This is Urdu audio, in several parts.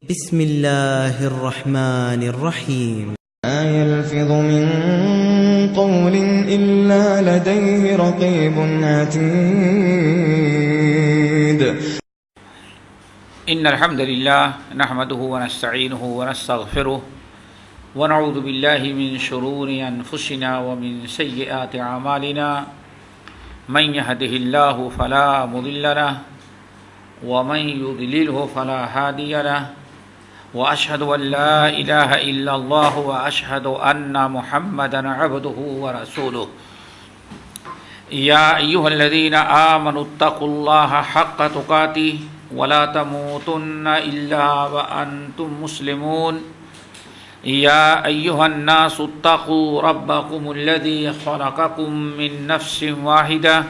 بسم الله الرحمن الرحيم. ما يلفظ من قول إلا لديه رقيب عتيد. إن الحمد لله نحمده ونستعينه ونستغفره ونعوذ بالله من شرور أنفسنا ومن سيئات أعمالنا من يهده الله فلا مضل له ومن يضلله فلا هادي له وأشهد أن لا إله إلا الله وأشهد أن محمدا عبده ورسوله يا أيها الذين آمنوا اتقوا الله حق تقاته ولا تموتن إلا وأنتم مسلمون يا أيها الناس اتقوا ربكم الذي خلقكم من نفس واحدة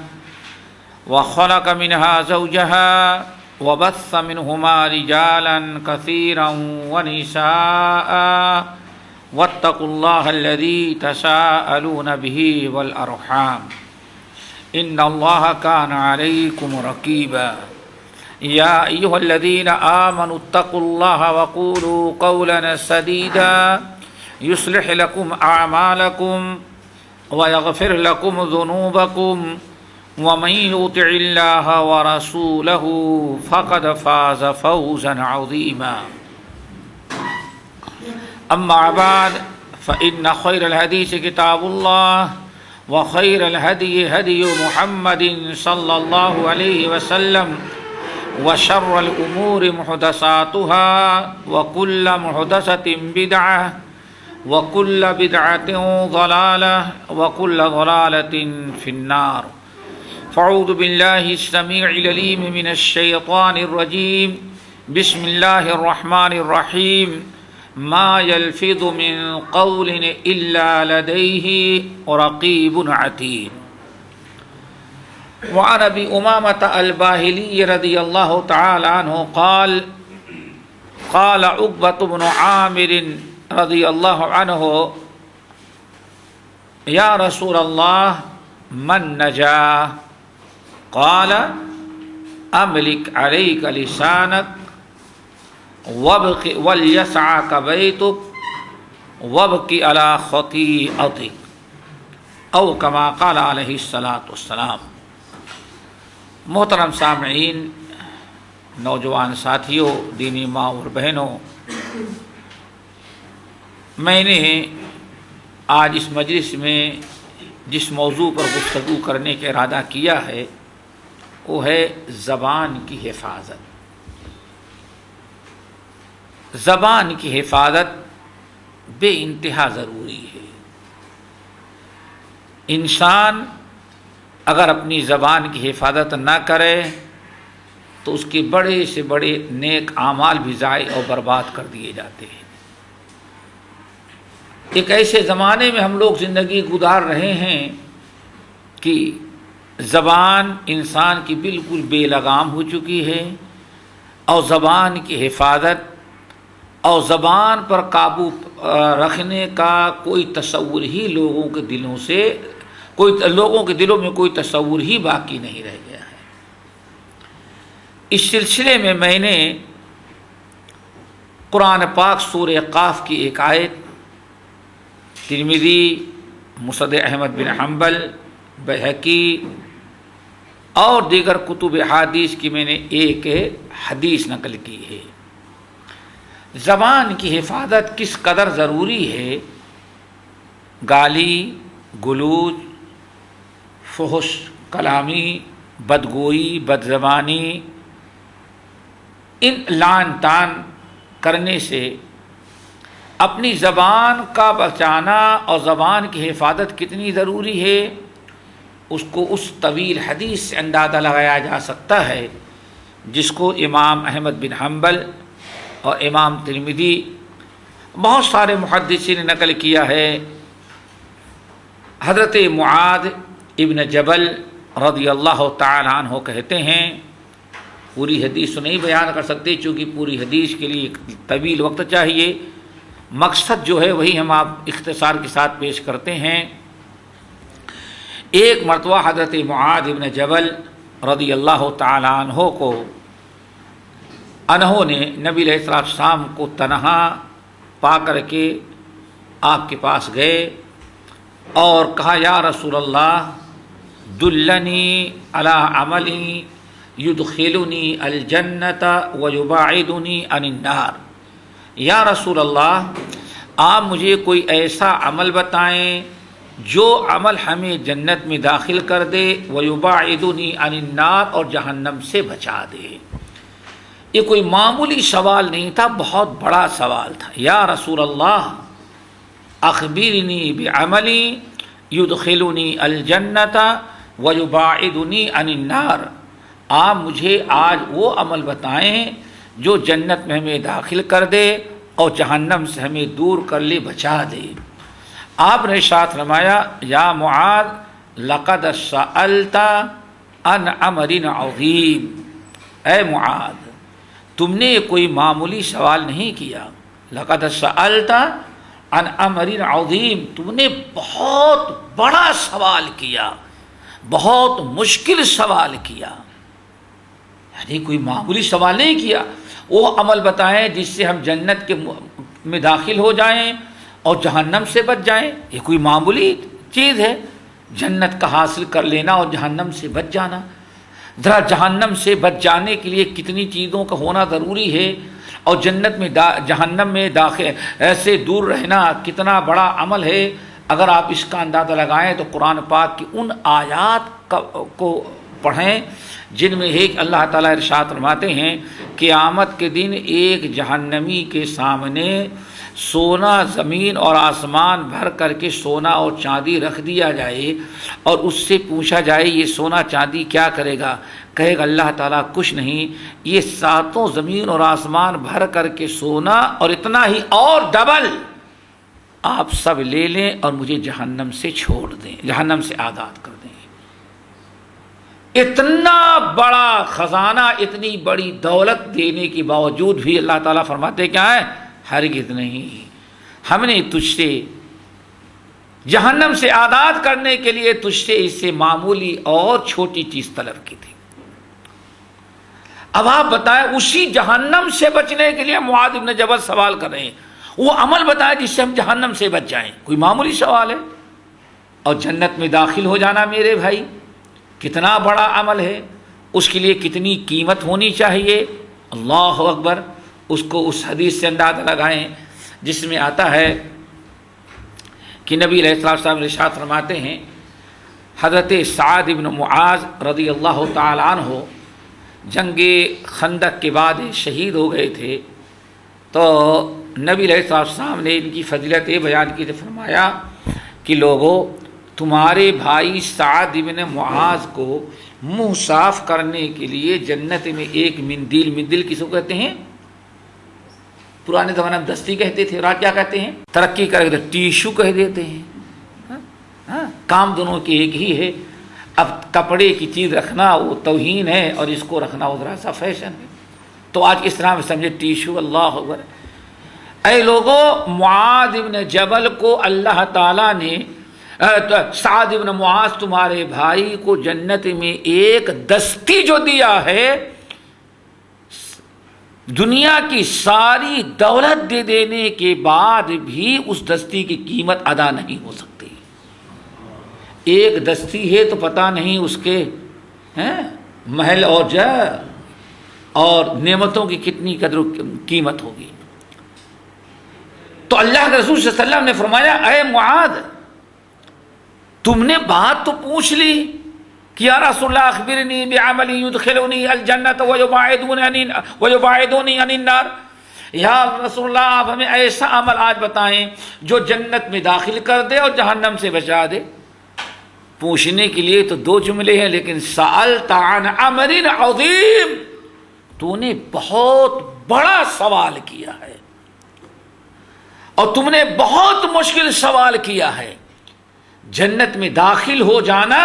وخلق منها زوجها وبث منهما رجالا كثيرا ونساء واتقوا الله الذي تساءلون به والأرحام إن الله كان عليكم رقيبا يا أيها الذين آمنوا اتقوا الله وقولوا قولا سديدا يصلح لكم أعمالكم ويغفر لكم ذنوبكم ومن يطع الله ورسوله فقد فاز فوزا عظيما أما بعد فإن خير الحديث كتاب الله وخير الهدي هدي محمد صلى الله عليه وسلم وشر الأمور محدثاتها وكل محدثة بدعة وكل بدعة ضلالة وكل ضلالة في النار. فاعوذ بالله السميع العليم من الشيطان الرجيم. بسم الله الرحمن الرحيم. ما يلفظ من قول إلا لديه رقيب عتيد. وعن أبي أمامة الباهلي رضي الله تعالى عنه قال قال عقبة بن عامر رضي الله عنه يا رسول الله من نجا؟ قال املك عليك لسانك وليسعك بيتك وابكي على خطيئتك او كما قال عليه الصلاة والسلام. محترم سامعین، نوجوان ساتھیوں، دینی ماں اور بہنوں، میں نے آج اس مجلس میں جس موضوع پر گفتگو کرنے کا ارادہ کیا ہے وہ ہے زبان کی حفاظت. زبان کی حفاظت بے انتہا ضروری ہے. انسان اگر اپنی زبان کی حفاظت نہ کرے تو اس کے بڑے سے بڑے نیک اعمال بھی ضائع اور برباد کر دیے جاتے ہیں. ایک ایسے زمانے میں ہم لوگ زندگی گزار رہے ہیں کہ زبان انسان کی بالکل بے لگام ہو چکی ہے، اور زبان کی حفاظت اور زبان پر قابو رکھنے کا کوئی تصور ہی لوگوں کے دلوں میں کوئی تصور ہی باقی نہیں رہ گیا ہے. اس سلسلے میں میں نے قرآن پاک سورہ قاف کی ایک آیت، ترمذی، مسند احمد بن حنبل، بہقی اور دیگر کتب احادیث کی میں نے ایک حدیث نقل کی ہے. زبان کی حفاظت کس قدر ضروری ہے. گالی گلوچ، فحش کلامی، بدگوئی، بدزبانی، ان لعن طعن کرنے سے اپنی زبان کا بچانا اور زبان کی حفاظت کتنی ضروری ہے اس کو اس طویل حدیث سے اندازہ لگایا جا سکتا ہے جس کو امام احمد بن حنبل اور امام ترمذی بہت سارے محدثین نے نقل کیا ہے. حضرت معاذ ابن جبل رضی اللہ تعالی عنہ کہتے ہیں، پوری حدیث تو نہیں بیان کر سکتے چونکہ پوری حدیث کے لیے ایک طویل وقت چاہیے، مقصد جو ہے وہی ہم آپ اختصار کے ساتھ پیش کرتے ہیں. ایک مرتبہ حضرت معاذ ابن جبل رضی اللہ تعالی عنہ کو انہوں نے نبی علیہ السلام کو تنہا پا کر کے آپ کے پاس گئے اور کہا یا رسول اللہ دلنی علی عملی یدخلنی الجنت ویباعدنی عن النار، یا رسول اللہ آپ مجھے کوئی ایسا عمل بتائیں جو عمل ہمیں جنت میں داخل کر دے، ویباعدنی عن النار اور جہنم سے بچا دے۔ یہ کوئی معمولی سوال نہیں تھا، بہت بڑا سوال تھا۔ یا رسول اللہ اخبرنی بعملی یدخلنی الجنت ویباعدنی عن النار، آپ مجھے آج وہ عمل بتائیں جو جنت میں ہمیں داخل کر دے اور جہنم سے ہمیں دور کر لے، بچا دے۔ آپ نے ارشاد فرمایا یا معاذ لقد سألت عن امر عظیم، اے معاذ تم نے کوئی معمولی سوال نہیں کیا، لقد سألت عن امر عظیم، تم نے بہت بڑا سوال کیا، بہت مشکل سوال کیا، یعنی کوئی معمولی سوال نہیں کیا۔ وہ عمل بتائیں جس سے ہم جنت کے میں داخل ہو جائیں اور جہنم سے بچ جائیں، یہ کوئی معمولی چیز ہے؟ جنت کا حاصل کر لینا اور جہنم سے بچ جانا، ذرا جہنم سے بچ جانے کے لیے کتنی چیزوں کا ہونا ضروری ہے، اور جنت میں جہنم میں داخل ایسے دور رہنا کتنا بڑا عمل ہے۔ اگر آپ اس کا اندازہ لگائیں تو قرآن پاک کی ان آیات کو پڑھیں جن میں ایک اللہ تعالیٰ ارشاد فرماتے ہیں قیامت کے دن ایک جہنمی کے سامنے سونا زمین اور آسمان بھر کر کے سونا اور چاندی رکھ دیا جائے اور اس سے پوچھا جائے یہ سونا چاندی کیا کرے گا؟ کہے گا اللہ تعالیٰ کچھ نہیں، یہ ساتوں زمین اور آسمان بھر کر کے سونا اور اتنا ہی اور ڈبل آپ سب لے لیں اور مجھے جہنم سے چھوڑ دیں، جہنم سے آزاد کر دیں۔ اتنا بڑا خزانہ، اتنی بڑی دولت دینے کے باوجود بھی اللہ تعالیٰ فرماتے کیا ہے؟ ہرگز نہیں، ہم نے تجھ سے جہنم سے آزاد کرنے کے لیے تجھ سے اس سے معمولی اور چھوٹی چیز طلب کی تھی۔ اب آپ بتائیں اسی جہنم سے بچنے کے لیے معاذ بن جبل سوال کر رہے ہیں، وہ عمل بتائیں جس سے ہم جہنم سے بچ جائیں، کوئی معمولی سوال ہے؟ اور جنت میں داخل ہو جانا میرے بھائی کتنا بڑا عمل ہے، اس کے لیے کتنی قیمت ہونی چاہیے۔ اللہ اکبر۔ اس کو اس حدیث سے اندازہ لگائیں جس میں آتا ہے کہ نبی علیہ السلام ارشاد فرماتے ہیں حضرت سعد بن معاذ رضی اللہ تعالی عنہ جنگ خندق کے بعد شہید ہو گئے تھے، تو نبی علیہ السلام نے ان کی فضیلت بیان کی، فرمایا کہ لوگوں تمہارے بھائی سعد بن معاذ کو منہ صاف کرنے کے لیے جنت میں ایک مندیل کس کو کہتے ہیں؟ پرانے زمانے میں دستی کہتے تھے، اور کیا کہتے ہیں؟ ترقی کر کے ٹیشو کہہ دیتے ہیں۔ کام دونوں کی ایک ہی ہے۔ اب کپڑے کی چیز رکھنا وہ توہین ہے اور اس کو رکھنا وہ ذرا سا فیشن ہے، تو آج اس طرح میں سمجھے ٹیشو۔ اللہ اکبر۔ اے لوگوں معاذ بن جبل کو اللہ تعالیٰ نے سعد بن معاذ تمہارے بھائی کو جنت میں ایک دستی جو دیا ہے، دنیا کی ساری دولت دے دینے کے بعد بھی اس دستی کی قیمت ادا نہیں ہو سکتی۔ ایک دستی ہے تو پتہ نہیں اس کے محل اور جا اور نعمتوں کی کتنی قدر و قیمت ہوگی۔ تو اللہ کے رسول صلی اللہ علیہ وسلم نے فرمایا اے معاذ تم نے بات تو پوچھ لی کہ یا رسول اللہ اخبرنی بعمل یدخلنی الجنت ویباعدنی عن النار، یا رسول اللہ آپ ہمیں ایسا عمل آج بتائیں جو جنت میں داخل کر دے اور جہنم سے بچا دے۔ پوچھنے کے لیے تو دو جملے ہیں، لیکن سألت عن امر عظیم، تو نے بہت بڑا سوال کیا ہے اور تم نے بہت مشکل سوال کیا ہے۔ جنت میں داخل ہو جانا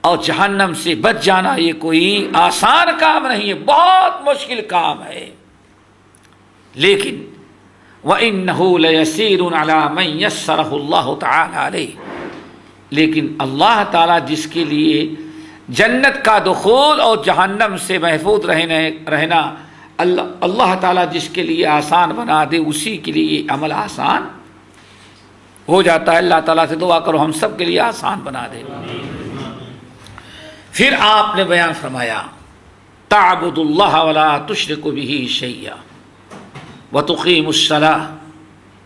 اور جہنم سے بچ جانا یہ کوئی آسان کام نہیں ہے، بہت مشکل کام ہے، لیکن وَإِنَّهُ لَيَسِيرٌ عَلَى مَنْ يَسَّرَهُ اللَّهُ تَعَالَى عَلَيْهِ، لیکن اللہ تعالیٰ جس کے لیے جنت کا دخول اور جہنم سے محفوظ رہنا اللہ تعالیٰ جس کے لیے آسان بنا دے اسی کے لیے یہ عمل آسان ہو جاتا ہے. اللہ تعالیٰ سے دعا کرو ہم سب کے لیے آسان بنا دے. پھر آپ نے بیان فرمایا تعبد اللہ ولا تشرک بہ شیئا وتقیم الصلاۃ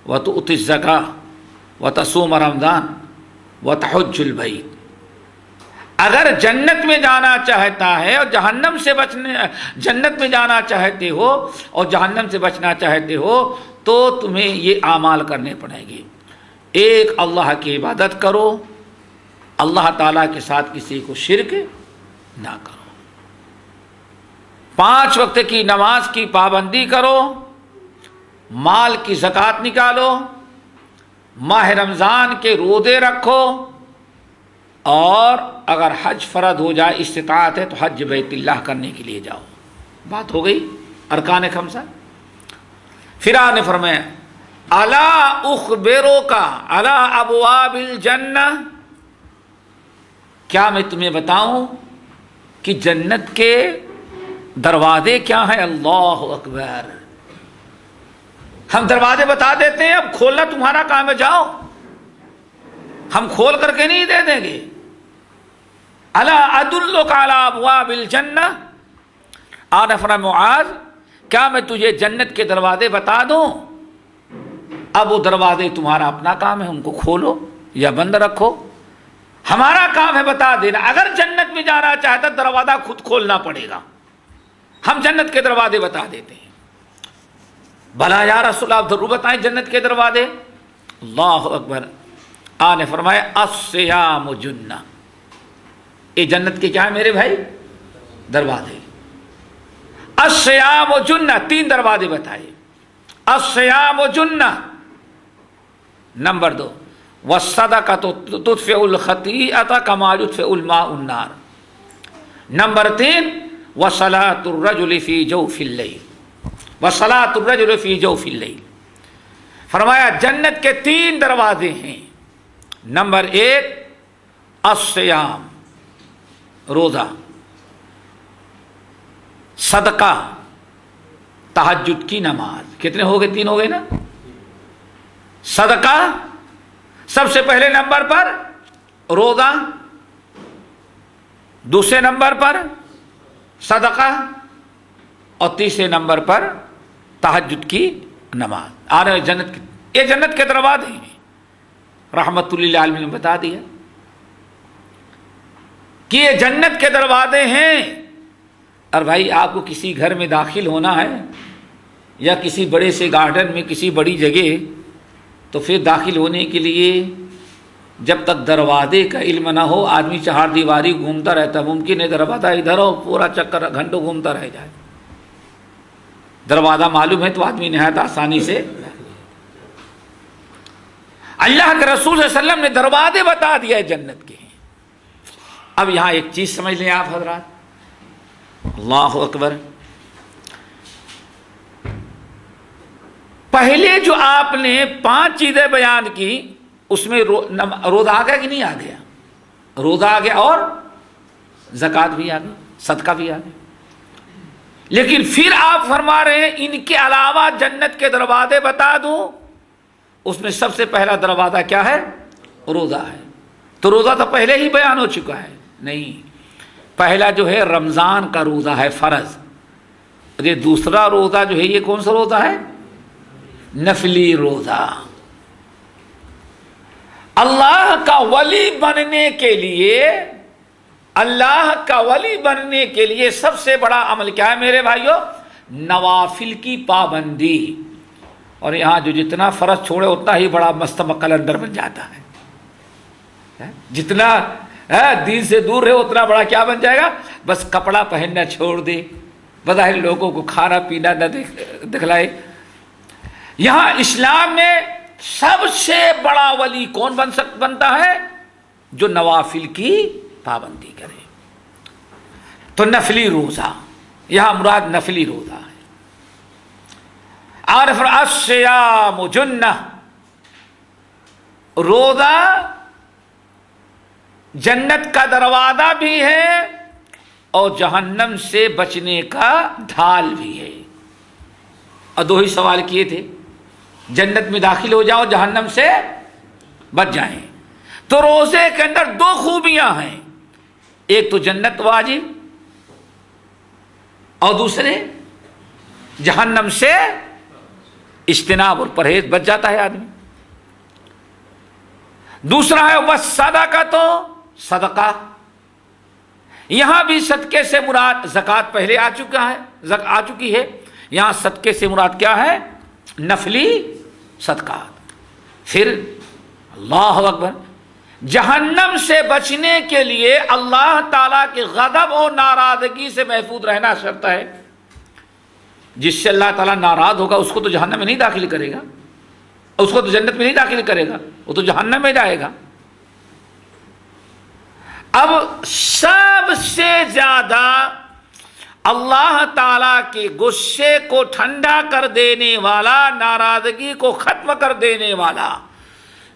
وتؤتی الزکاۃ وتصوم رمضان وتحج البیت. اگر جنت میں جانا چاہتا ہے اور جہنم سے جنت میں جانا چاہتے ہو اور جہنم سے بچنا چاہتے ہو تو تمہیں یہ اعمال کرنے پڑیں گے. ایک اللہ کی عبادت کرو, اللہ تعالیٰ کے ساتھ کسی کو شرک نہ کرو. 5 وقت کی نماز کی پابندی کرو, مال کی زکوٰۃ نکالو, ماہ رمضان کے روزے رکھو, اور اگر حج فرض ہو جائے استطاعت ہے تو حج بیت اللہ کرنے کے لیے جاؤ. بات ہو گئی ارکان خمسہ. پھر آپ نے فرمایا الا اخبروک علی ابواب الجنہ, کیا میں تمہیں بتاؤں کہ جنت کے دروازے کیا ہیں؟ اللہ اکبر. ہم دروازے بتا دیتے ہیں, اب کھولنا تمہارا کام ہے, جاؤ. ہم کھول کر کے نہیں دے دیں گے. الا ادلک علی ابواب الجنہ, آنا فرمایا معاذ کیا میں تجھے جنت کے دروازے بتا دوں؟ اب وہ دروازے تمہارا اپنا کام ہے, ان کو کھولو یا بند رکھو. ہمارا کام ہے بتا دینا. اگر جنت میں جانا چاہتا دروازہ خود کھولنا پڑے گا. ہم جنت کے دروازے بتا دیتے ہیں. بھلا یا رسول اللہ آپ ضرور بتائیں جنت کے دروازے. اللہ اکبر. آپ نے فرمایا الصیام جنہ, یہ جنت کے کیا ہے میرے بھائی؟ دروازے. الصیام جنہ, 3 دروازے بتائے. الصیام جنہ. نمبر 2 والصدقۃ تطفئ الخطیئۃ کما یطفئ الماء النار. نمبر 3 وصلاۃ الرجل فی جوف اللیل, وصلاۃ الرجل فی جوف اللیل. فرمایا جنت کے 3 دروازے ہیں. نمبر 1 الصیام, روزہ, صدقہ, تہجد کی نماز. کتنے ہو گئے؟ 3 ہو گئے نا. صدقہ سب سے پہلے نمبر پر, روزہ دوسرے نمبر پر, صدقہ اور تیسرے نمبر پر تہجد کی نماز. آ رہے جنت کے, یہ جنت کے دروازے ہیں. رحمت اللہ عالمین نے بتا دیا کہ یہ جنت کے دروازے ہیں. اور بھائی آپ کو کسی گھر میں داخل ہونا ہے یا کسی بڑے سے گارڈن میں کسی بڑی جگہ, تو پھر داخل ہونے کے لیے جب تک دروازے کا علم نہ ہو آدمی 4 دیواری گھومتا رہتا. ممکن ہے دروازہ ادھر ہو, پورا چکر گھنٹوں گھومتا رہ جائے. دروازہ معلوم ہے تو آدمی نہایت آسانی سے. اللہ کے رسول صلی اللہ علیہ وسلم نے دروازے بتا دیا ہے جنت کے. اب یہاں ایک چیز سمجھ لیں آپ حضرات. اللہ اکبر. پہلے جو آپ نے 5 چیزیں بیان کی اس میں روزہ آ گیا کہ نہیں آ گیا؟ روزہ آ گیا اور زکوٰۃ بھی آ گئی, صدقہ بھی آ گیا. لیکن پھر آپ فرما رہے ہیں ان کے علاوہ جنت کے دروازے بتا دوں. اس میں سب سے پہلا دروازہ کیا ہے؟ روزہ ہے. تو روزہ تو پہلے ہی بیان ہو چکا ہے. نہیں, پہلا جو ہے رمضان کا روزہ ہے فرض. یہ دوسرا روزہ جو ہے یہ کون سا روزہ ہے؟ نفلی روزہ. اللہ کا ولی بننے کے لیے, اللہ کا ولی بننے کے لیے سب سے بڑا عمل کیا ہے میرے بھائیوں؟ نوافل کی پابندی. اور یہاں جو جتنا فرض چھوڑے اتنا ہی بڑا مستمقل اندر بن جاتا ہے. جتنا دین سے دور رہے اتنا بڑا کیا بن جائے گا؟ بس کپڑا پہننا چھوڑ دے, بظاہر لوگوں کو کھانا پینا نہ دکھلائے. یہاں اسلام میں سب سے بڑا ولی کون بنتا ہے؟ جو نوافل کی پابندی کرے. تو نفلی روزہ, یہاں مراد نفلی روزہ ہے. عارف الصیام جنہ, روزہ جنت کا دروازہ بھی ہے اور جہنم سے بچنے کا ڈھال بھی ہے. اور 2 ہی سوال کیے تھے، جنت میں داخل ہو جاؤ، جہنم سے بچ جائیں۔ تو روزے کے اندر 2 خوبیاں ہیں، ایک تو جنت واجب اور دوسرے جہنم سے اجتناب اور پرہیز، بچ جاتا ہے آدمی۔ دوسرا ہے والصدقہ، تو صدقہ، یہاں بھی صدقے سے مراد زکوٰۃ پہلے آ چکی ہے، یہاں صدقے سے مراد کیا ہے؟ نفلی صدقات۔ پھر اللہ اکبر، جہنم سے بچنے کے لیے اللہ تعالیٰ کے غضب اور ناراضگی سے محفوظ رہنا شرط ہے۔ جس سے اللہ تعالیٰ ناراض ہوگا اس کو تو جہنم میں نہیں داخل کرے گا، اس کو تو جنت میں نہیں داخل کرے گا، وہ تو جہنم میں جائے گا۔ اب سب سے زیادہ اللہ تعالیٰ کے غصے کو ٹھنڈا کر دینے والا، ناراضگی کو ختم کر دینے والا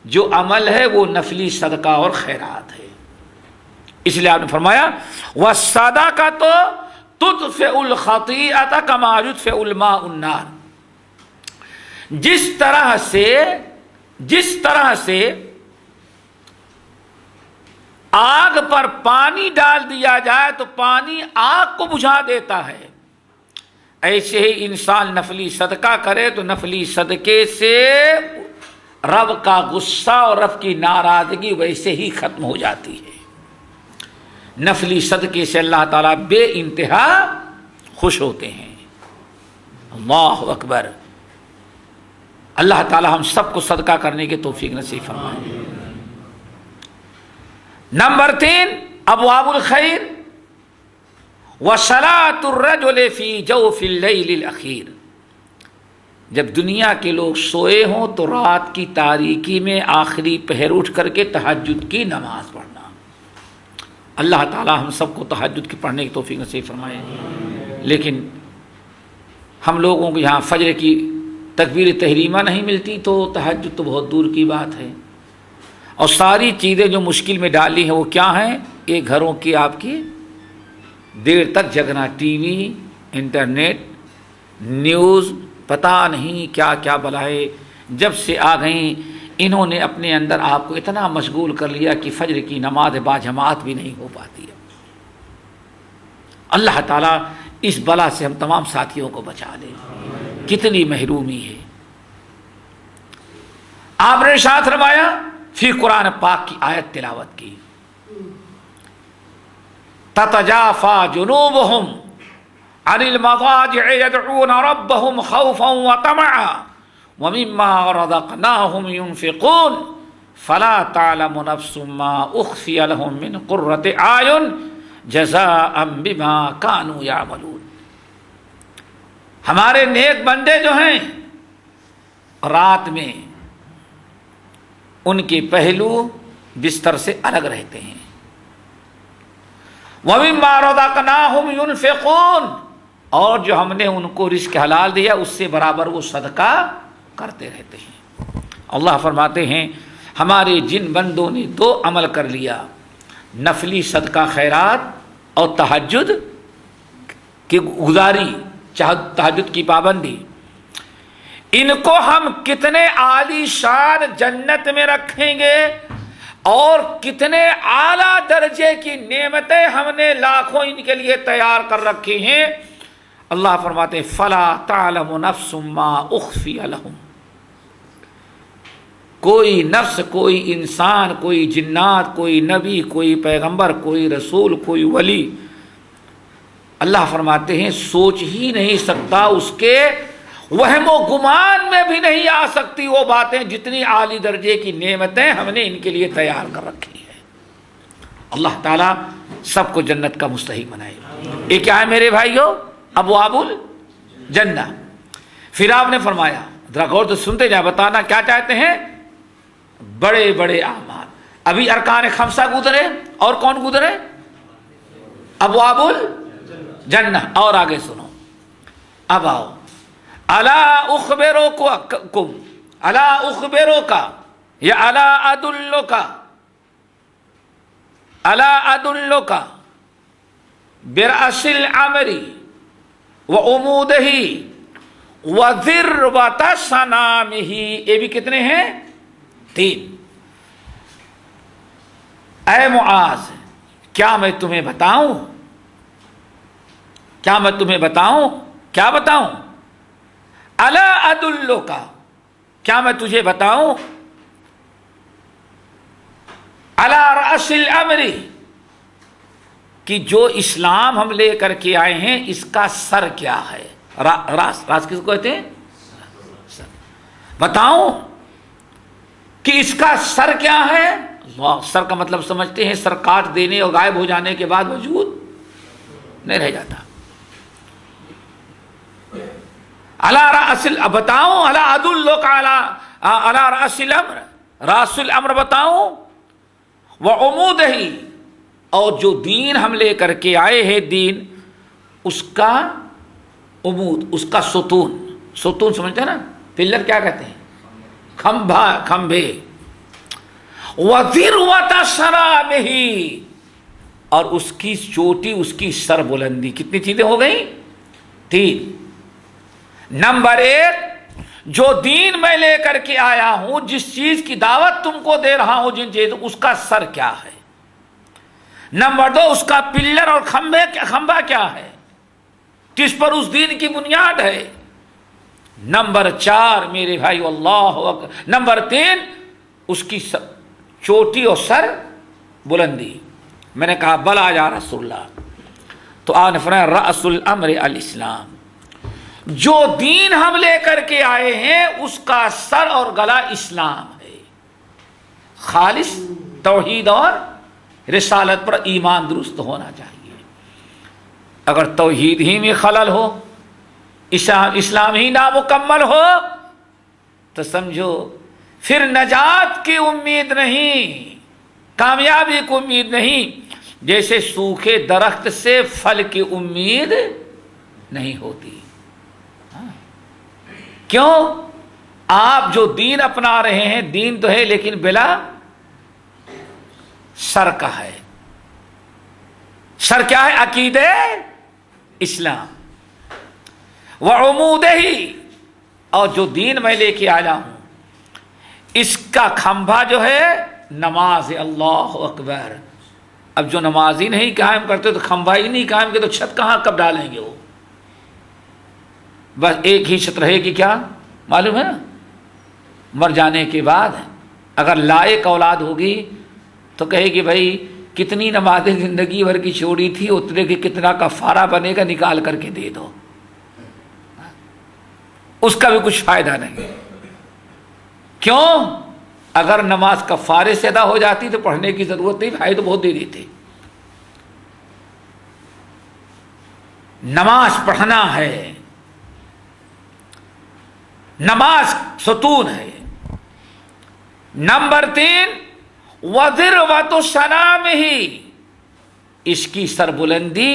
جو عمل ہے وہ نفلی صدقہ اور خیرات ہے۔ اس لیے آپ نے فرمایا وَالصَّدَقَةُ تُطْفِئُ الْخَطِیئَةَ کَمَا یُطْفِئُ الْمَاءُ النَّارَ، جس طرح سے آگ پر پانی ڈال دیا جائے تو پانی آگ کو بجھا دیتا ہے، ایسے ہی انسان نفلی صدقہ کرے تو نفلی صدقے سے رب کا غصہ اور رب کی ناراضگی ویسے ہی ختم ہو جاتی ہے۔ نفلی صدقے سے اللہ تعالیٰ بے انتہا خوش ہوتے ہیں۔ اللہ اکبر، اللہ تعالیٰ ہم سب کو صدقہ کرنے کی توفیق نصیب فرمائے۔ نمبر 3 ابواب الخیر وصلاۃ الرجل فی جوف اللیل الاخیر، جب دنیا کے لوگ سوئے ہوں تو رات کی تاریکی میں آخری پہر اٹھ کر کے تہجد کی نماز پڑھنا۔ اللہ تعالی ہم سب کو تہجد کی پڑھنے کی توفیق نصیب فرمائے۔ لیکن ہم لوگوں کو یہاں فجر کی تکبیر تحریمہ نہیں ملتی تو تہجد تو بہت دور کی بات ہے، اور ساری چیزیں جو مشکل میں ڈالی ہیں وہ کیا ہیں؟ یہ گھروں کی آپ کی دیر تک جگنا، ٹی وی، انٹرنیٹ، نیوز، پتہ نہیں کیا کیا بلائے جب سے آ گئیں، انہوں نے اپنے اندر آپ کو اتنا مشغول کر لیا کہ فجر کی نماز باجماعت بھی نہیں ہو پاتی ہے۔ اللہ تعالیٰ اس بلا سے ہم تمام ساتھیوں کو بچا لے۔ کتنی محرومی ہے۔ آپ نے ارشاد فرمایا، فی قرآن پاک کی آیت تلاوت کی، تتجافا جنوبہم عن المضاجع يدعون ربهم خوفا وطمعا ومما رزقناهم ينفقون فلا تعلم نفس ما اخفي لهم من قرة اعين جزاء بما كانوا يعملون۔ ہمارے نیک بندے جو ہیں رات میں ان کے پہلو بستر سے الگ رہتے ہیں، وَمِمَّا رَزَقْنَاهُمْ يُنْفِقُونَ، اور جو ہم نے ان کو رزق حلال دیا اس سے برابر وہ صدقہ کرتے رہتے ہیں۔ اللہ فرماتے ہیں ہمارے جن بندوں نے 2 عمل کر لیا، نفلی صدقہ خیرات اور تہجد کی گزاری، تہجد کی پابندی، ان کو ہم کتنے عالی شان جنت میں رکھیں گے اور کتنے اعلیٰ درجے کی نعمتیں ہم نے لاکھوں ان کے لیے تیار کر رکھی ہیں۔ اللہ فرماتے ہیں فلا تعلم نفس ما اخفی لہم، کوئی نفس، کوئی انسان، کوئی جنات، کوئی نبی، کوئی پیغمبر، کوئی رسول، کوئی ولی، اللہ فرماتے ہیں سوچ ہی نہیں سکتا، اس کے وہم و گمان میں بھی نہیں آ سکتی وہ باتیں جتنی عالی درجے کی نعمتیں ہم نے ان کے لیے تیار کر رکھی ہیں۔ اللہ تعالیٰ سب کو جنت کا مستحق بنائے۔ یہ کیا ہے میرے بھائیو؟ ابواب الجنہ۔ پھر آپ نے فرمایا، ذرا غور سے سنتے جائیں، بتانا کیا چاہتے ہیں؟ بڑے بڑے اعمال۔ ابھی ارکان خمسہ گزرے، اور کون گزرے؟ ابواب الجنہ۔ اور آگے سنو، اب آؤ، الا اخبرکم، الا اخبروکا یا الا ادلوکا، الا ادلوکا برأس الامر وعمودہ وَذِرْوَةَ صَنَامِهِ، یہ بھی کتنے ہیں؟ 3۔ اے معاذ، کیا میں تمہیں بتاؤں؟ کیا میں تمہیں بتاؤں؟ کیا بتاؤں؟ الا ادلک، کیا میں تجھے بتاؤں؟ علی رأس الامر، کہ جو اسلام ہم لے کر کے آئے ہیں اس کا سر کیا ہے؟ راس، راس کس کو کہتے ہیں؟ سر۔ بتاؤں کہ اس کا سر کیا ہے؟ اللہ، سر کا مطلب سمجھتے ہیں سر کاٹ دینے اور غائب ہو جانے کے بعد وجود نہیں رہ جاتا۔ علی رأس، بتاؤں، علی ادلک علی رأس الامر، راس الامر بتاؤں، وعمودہ، اور جو دین ہم لے کر کے آئے ہیں، دین اس کا عمود، اس کا ستون، ستون سمجھتے ہیں نا؟ پلر کیا کہتے ہیں؟ کھمبا، کھمبے۔ وَذِرْوَةَ صَنَامِهِ، اور اس کی چوٹی، اس کی سر بلندی۔ کتنی چیزیں ہو گئیں؟ 3۔ نمبر 1، جو دین میں لے کر کے آیا ہوں، جس چیز کی دعوت تم کو دے رہا ہوں، جن چیزوں، اس کا سر کیا ہے؟ نمبر 2، اس کا پلر اور کھمبا کیا ہے، کس پر اس دین کی بنیاد ہے؟ نمبر 4 میرے بھائی، اللہ اکبر، نمبر 3، اس کی چوٹی اور سر بلندی۔ میں نے کہا بلا یا رسول اللہ، تو آپ نے فرمایا رأس الامر الاسلام، جو دین ہم لے کر کے آئے ہیں اس کا سر اور گلا اسلام ہے۔ خالص توحید اور رسالت پر ایمان درست ہونا چاہیے۔ اگر توحید ہی میں خلل ہو، اسلام ہی نامکمل ہو، تو سمجھو پھر نجات کی امید نہیں، کامیابی کی امید نہیں، جیسے سوکھے درخت سے پھل کی امید نہیں ہوتی۔ کیوں؟ آپ جو دین اپنا رہے ہیں، دین تو ہے لیکن بلا سر کا ہے۔ سر کیا ہے؟ عقیدہ اسلام۔ وعمودہ، اور جو دین میں لے کے آیا ہوں اس کا کھمبا جو ہے نماز۔ اللہ اکبر۔ اب جو نماز ہی نہیں قائم کرتے تو کھمبا ہی نہیں قائم کرتے تو چھت کہاں کب ڈالیں گے وہ؟ بس ایک ہی چھت رہے گی، کیا معلوم ہے نا؟ مر جانے کے بعد اگر لائق اولاد ہوگی تو کہے گی بھائی کتنی نمازیں زندگی بھر کی چھوڑی تھی، اتنے کی کتنا کفارہ بنے گا، نکال کر کے دے دو۔ اس کا بھی کچھ فائدہ نہیں۔ کیوں؟ اگر نماز کفارے سے ادا ہو جاتی تو پڑھنے کی ضرورت نہیں، بھائی تو بہت دے دیتے۔ نماز پڑھنا ہے، نماز ستون ہے۔ نمبر 3، وَذِرْوَةُ صَنَامِهِ، اس کی سربلندی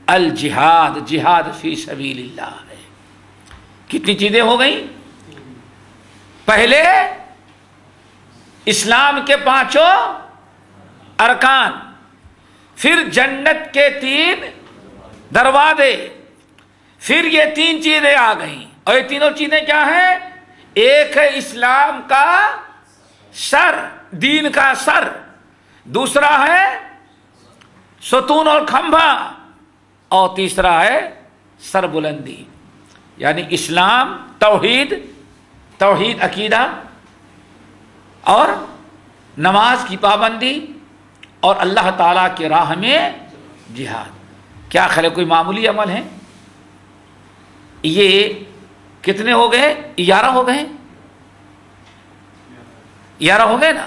الجہاد، جہاد فی سبیل اللہ ہے۔ کتنی چیزیں ہو گئیں؟ پہلے اسلام کے 5 ارکان، پھر جنت کے 3 دروازے، پھر یہ 3 چیزیں آ گئیں، اور یہ تینوں چیزیں کیا ہیں؟ ایک ہے اسلام کا سر، دین کا سر، دوسرا ہے ستون اور کھمبا، اور تیسرا ہے سر بلندی، یعنی اسلام، توحید عقیدہ، اور نماز کی پابندی، اور اللہ تعالیٰ کی راہ میں جہاد۔ کیا خیال ہے کوئی معمولی عمل ہے؟ یہ کتنے ہو گئے؟ 11 ہو گئے، 11 ہو گئے نا۔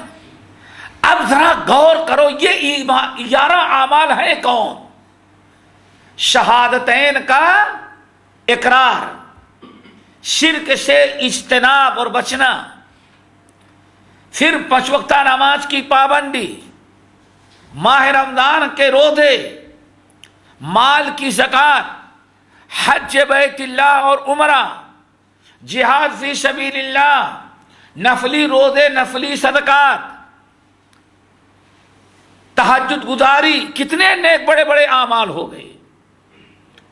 اب ذرا غور کرو، یہ 11 اعمال ہیں کون؟ شہادتین کا اقرار، شرک سے اجتناب اور بچنا، پھر 5 وقتہ نماز کی پابندی، ماہ رمضان کے روزے، مال کی زکوٰۃ، حج بیت اللہ اور عمرہ، جہاد فی سبیل اللہ، نفلی روزے، نفلی صدقات، تہجد گزاری، کتنے نیک بڑے بڑے اعمال ہو گئے۔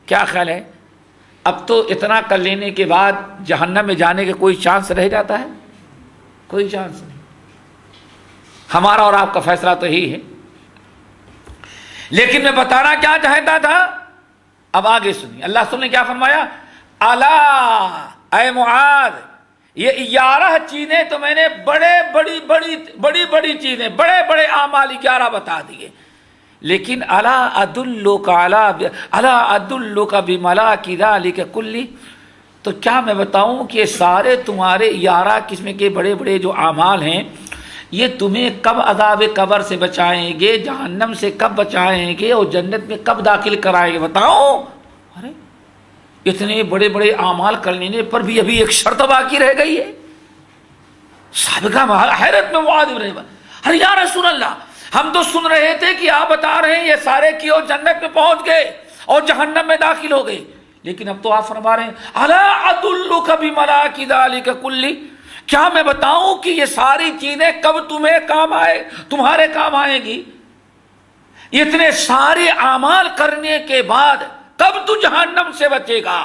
کیا خیال ہے؟ اب تو اتنا کر لینے کے بعد جہنم میں جانے کا کوئی چانس رہ جاتا ہے؟ کوئی چانس نہیں. ہمارا اور آپ کا فیصلہ تو یہی ہے. لیکن میں بتانا کیا چاہتا تھا، اب آگے سنیے. اللہ سن نے کیا فرمایا؟ الا اے معاذ، یہ 11 چیزیں تو میں نے بڑی چیزیں، بڑے بڑے اعمال 11 بتا دیے، لیکن الا ادلک بملاک ذلک کلی، تو کیا میں بتاؤں کہ یہ سارے تمہارے 11 قسم کے بڑے بڑے جو اعمال ہیں، یہ تمہیں کب عذاب قبر سے بچائیں گے، جہنم سے کب بچائیں گے، اور جنت میں کب داخل کرائیں گے؟ بتاؤ. ارے اتنے بڑے بڑے اعمال کر لینے پر بھی ابھی ایک شرط باقی رہ گئی ہے. سابقہ حیرت میں معاذ رہے، ارے یا رسول اللہ، ہم تو سن رہے تھے کہ آپ بتا رہے ہیں یہ سارے کی اور جنت میں پہنچ گئے اور جہنم میں داخل ہو گئے، لیکن اب تو آپ فرما رہے ہیں الا ادلک بملاک ذلک کلی، کیا میں بتاؤں کہ یہ ساری چیزیں کب تمہارے کام آئیں گی؟ اتنے سارے اعمال کرنے کے بعد کب تو جہنم سے بچے گا،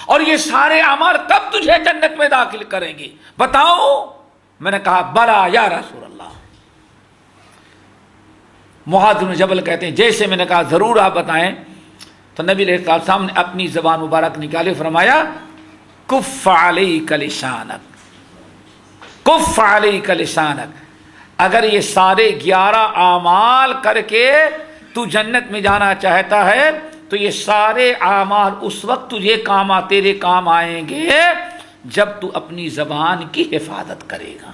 اور یہ سارے اعمال کب تجھے جنت میں داخل کریں گے؟ بتاؤ. میں نے کہا بلا یا رسول اللہ. معاذ بن جبل کہتے ہیں جیسے میں نے کہا ضرور آپ بتائیں، تو نبی علیہ السلام نے اپنی زبان مبارک نکالے، فرمایا کف علیک لسانک، کف علیک لسانک. اگر یہ سارے 11 اعمال کر کے تو جنت میں جانا چاہتا ہے تو یہ سارے اعمال اس وقت تجھے تیرے کام آئیں گے جب تو اپنی زبان کی حفاظت کرے گا.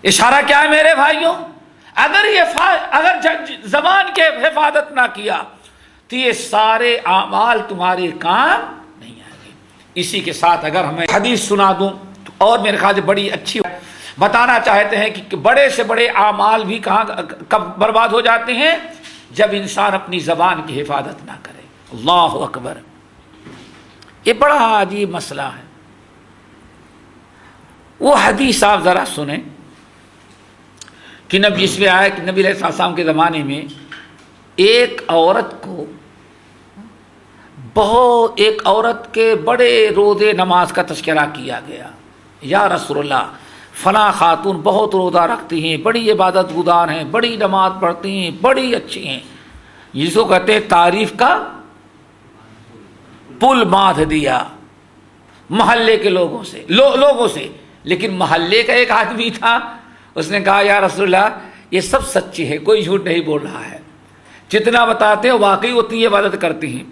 اشارہ کیا ہے میرے بھائیوں؟ اگر زبان کے حفاظت نہ کیا تو یہ سارے اعمال تمہارے کام نہیں آئیں گے. اسی کے ساتھ اگر ہمیں حدیث سنا دوں تو اور میرے خیال سے بڑی اچھی بتانا چاہتے ہیں کہ بڑے سے بڑے اعمال بھی کب برباد ہو جاتے ہیں؟ جب انسان اپنی زبان کی حفاظت نہ کرے. اللہ اکبر. یہ بڑا عجیب مسئلہ ہے. وہ حدیث آپ ذرا سنیں کہ نبی اس میں آیا کہ نبی علیہ السلام کے زمانے میں ایک عورت کے بڑے روزے نماز کا تذکرہ کیا گیا. یا رسول اللہ، فلاں خاتون بہت روزہ رکھتی ہیں، بڑی عبادت گزار ہیں، بڑی نماز پڑھتی ہیں، بڑی اچھی ہیں. جس کو کہتے ہیں تعریف کا پل باندھ دیا محلے کے لوگوں سے. لیکن محلے کا ایک آدمی تھا، اس نے کہا یا رسول اللہ یہ سب سچی ہے، کوئی جھوٹ نہیں بول رہا ہے، جتنا بتاتے ہیں واقعی اتنی عبادت کرتی ہیں،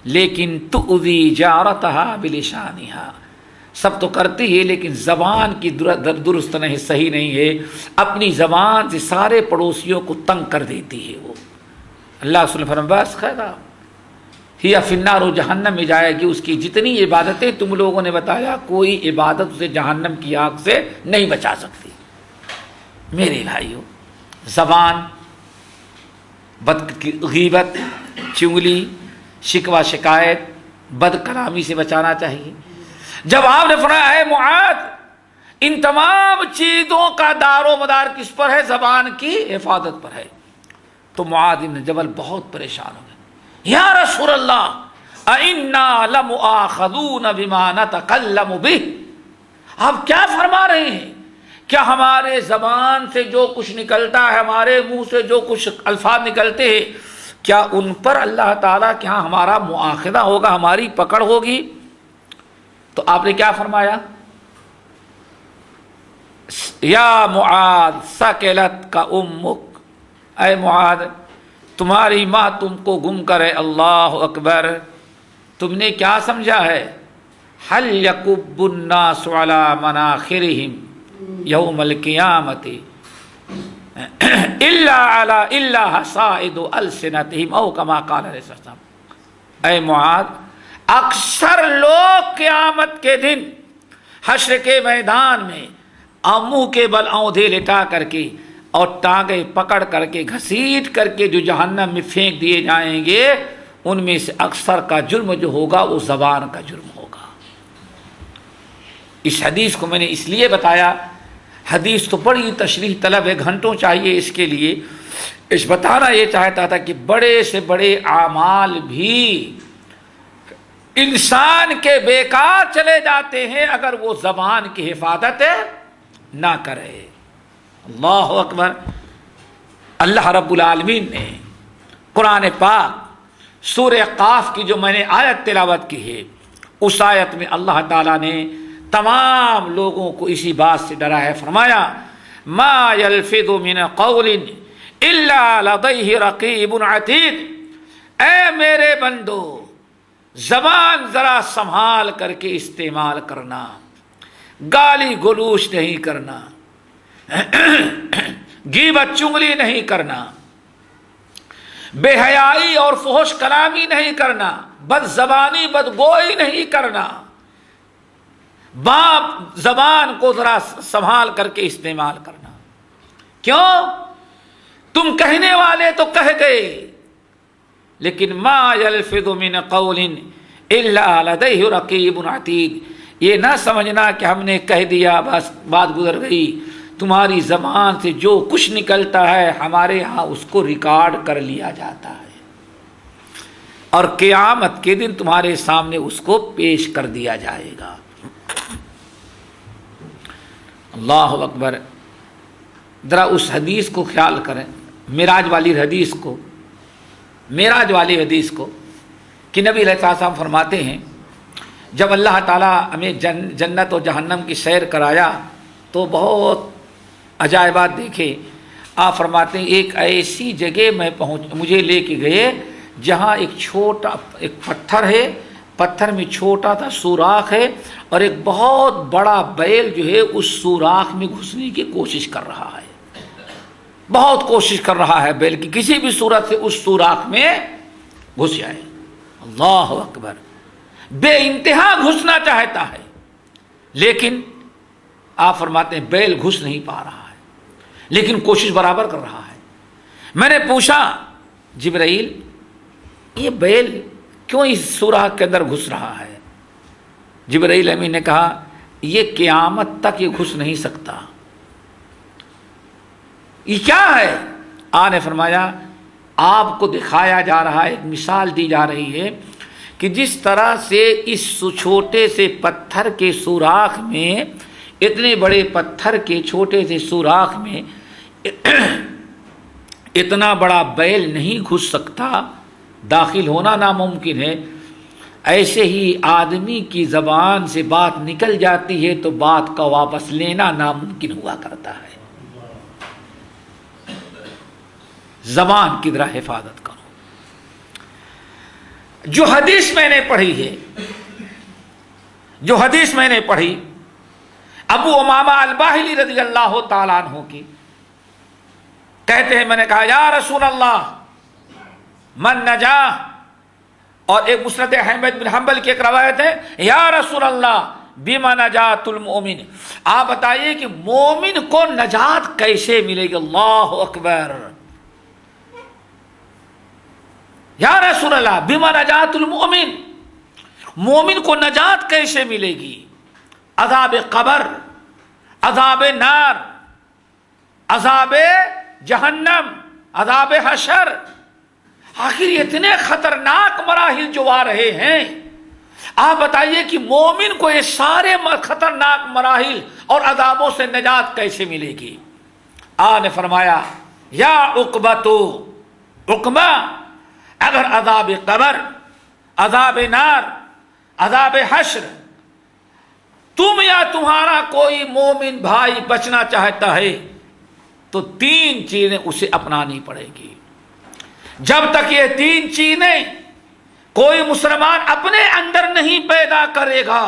لیکن تؤذی جارتها بلسانها، سب تو کرتی ہے لیکن زبان کی درست نہیں، صحیح نہیں ہے، اپنی زبان سے سارے پڑوسیوں کو تنگ کر دیتی ہے. وہ اللہ رسول نے فرمایا بس خیر ہی فی النار، وہ جہنم میں جائے گی. اس کی جتنی عبادتیں تم لوگوں نے بتایا کوئی عبادت اسے جہنم کی آگ سے نہیں بچا سکتی. میرے بھائیو، زبان، غیبت، چغلی، شکوہ شکایت، بد کلامی سے بچانا چاہیے. جب آپ نے فرمایا اے معاذ ان تمام چیزوں کا دار و مدار کس پر ہے؟ زبان کی حفاظت پر ہے. تو معاذ بن جبل بہت پریشان ہو گئے. یا رسول اللہ اِنَّا لَمُؤَاخَذُونَ بِمَا نَتَكَلَّمُ بِهِ، آپ کیا فرما رہے ہیں؟ کیا ہمارے زبان سے جو کچھ نکلتا ہے، ہمارے منہ سے جو کچھ الفاظ نکلتے ہیں، کیا ان پر اللہ تعالیٰ کے ہاں ہمارا مؤاخذہ ہوگا، ہماری پکڑ ہوگی؟ تو آپ نے کیا فرمایا؟ یا معاذ ثقلت کا امک، اے معاذ تمہاری ماں تم کو گم کرے. اللہ اکبر. تم نے کیا سمجھا ہے؟ حل یکب الناس علی مناخرہم یوم القیامت الا حصائد السنتہم او کما قال علیہ السلام. اے معاذ، اکثر لوگ قیامت کے دن حشر کے میدان میں منہ کے بل اونھے لٹا کر کے اور ٹانگیں پکڑ کر کے گھسیٹ کر کے جو جہنم میں پھینک دیے جائیں گے، ان میں سے اکثر کا جرم جو ہوگا وہ زبان کا جرم ہوگا. اس حدیث کو میں نے اس لیے بتایا، حدیث تو بڑی تشریح طلب ہے، گھنٹوں چاہیے اس کے لیے. اس بتانا یہ چاہتا تھا کہ بڑے سے بڑے اعمال بھی انسان کے بیکار چلے جاتے ہیں اگر وہ زبان کی حفاظت نہ کرے۔ اللہ اکبر۔ اللہ رب العالمین نے قرآن پاک سورہ قاف کی جو میں نے آیت تلاوت کی ہے، اس آیت میں اللہ تعالیٰ نے تمام لوگوں کو اسی بات سے ڈرا ہے، فرمایا ما یلفظ من قول الا لدیہ رقیب عتید۔ اے میرے بندو، زبان ذرا سنبھال کر کے استعمال کرنا، گالی گلوچ نہیں کرنا، غیبت چغلی نہیں کرنا، بے حیائی اور فحش کلامی نہیں کرنا، بد زبانی بدگوئی نہیں کرنا، باپ زبان کو ذرا سنبھال کر کے استعمال کرنا۔ کیوں؟ تم کہنے والے تو کہہ گئے، لیکن ما یلفظ من قول الا لدیہ رقیب عتید، یہ نہ سمجھنا کہ ہم نے کہہ دیا بس بات گزر گئی۔ تمہاری زبان سے جو کچھ نکلتا ہے ہمارے ہاں اس کو ریکارڈ کر لیا جاتا ہے، اور قیامت کے دن تمہارے سامنے اس کو پیش کر دیا جائے گا۔ اللہ اکبر۔ ذرا اس حدیث کو خیال کریں، معراج والی حدیث کو، معراج والی حدیث کو، کہ نبی علیہ السلام فرماتے ہیں جب اللہ تعالیٰ ہمیں جنت اور جہنم کی سیر کرایا تو بہت عجائبات دیکھے۔ آپ فرماتے ہیں ایک ایسی جگہ میں مجھے لے کے گئے جہاں ایک پتھر ہے، پتھر میں چھوٹا سا سوراخ ہے، اور ایک بہت بڑا بیل جو ہے اس سوراخ میں گھسنے کی کوشش کر رہا ہے، بہت کوشش کر رہا ہے بیل کی کسی بھی صورت سے اس سوراخ میں گھس جائے۔ اللہ اکبر۔ بے انتہا گھسنا چاہتا ہے، لیکن آپ فرماتے ہیں بیل گھس نہیں پا رہا ہے، لیکن کوشش برابر کر رہا ہے۔ میں نے پوچھا جبرائیل یہ بیل کیوں اس سوراخ کے اندر گھس رہا ہے؟ جبرائیل امین نے کہا یہ قیامت تک یہ گھس نہیں سکتا۔ یہ کیا ہے؟ آپ نے فرمایا آپ کو دکھایا جا رہا ہے، ایک مثال دی جا رہی ہے کہ جس طرح سے اس چھوٹے سے پتھر کے سوراخ میں، اتنے بڑے پتھر کے چھوٹے سے سوراخ میں اتنا بڑا بیل نہیں گھس سکتا، داخل ہونا ناممکن ہے، ایسے ہی آدمی کی زبان سے بات نکل جاتی ہے تو بات کا واپس لینا ناممکن ہوا کرتا ہے۔ زبان کی ذرا حفاظت کرو۔ جو حدیث میں نے پڑھی ابو امامہ الباہلی رضی اللہ تعالیٰ عنہ کی، کہتے ہیں میں نے کہا یا رسول اللہ من نجا، اور ایک مسند احمد بن حنبل کی ایک روایت ہے یا رسول اللہ بما نجات المؤمن، آپ بتائیے کہ مومن کو نجات کیسے ملے گی؟ اللہ اکبر۔ یا رسول اللہ بما نجات المؤمن، مومن کو نجات کیسے ملے گی؟ عذاب قبر، عذاب نار، عذاب جہنم، عذاب حشر، آخر اتنے خطرناک مراحل جو آ رہے ہیں، آپ بتائیے کہ مومن کو یہ سارے خطرناک مراحل اور عذابوں سے نجات کیسے ملے گی؟ آپ نے فرمایا یا عقبتو، عقبہ، اگر عذاب قبر، عذاب نار، عذاب حشر تم یا تمہارا کوئی مومن بھائی بچنا چاہتا ہے تو تین چیزیں اسے اپنانی پڑے گی۔ جب تک یہ تین چیزیں کوئی مسلمان اپنے اندر نہیں پیدا کرے گا،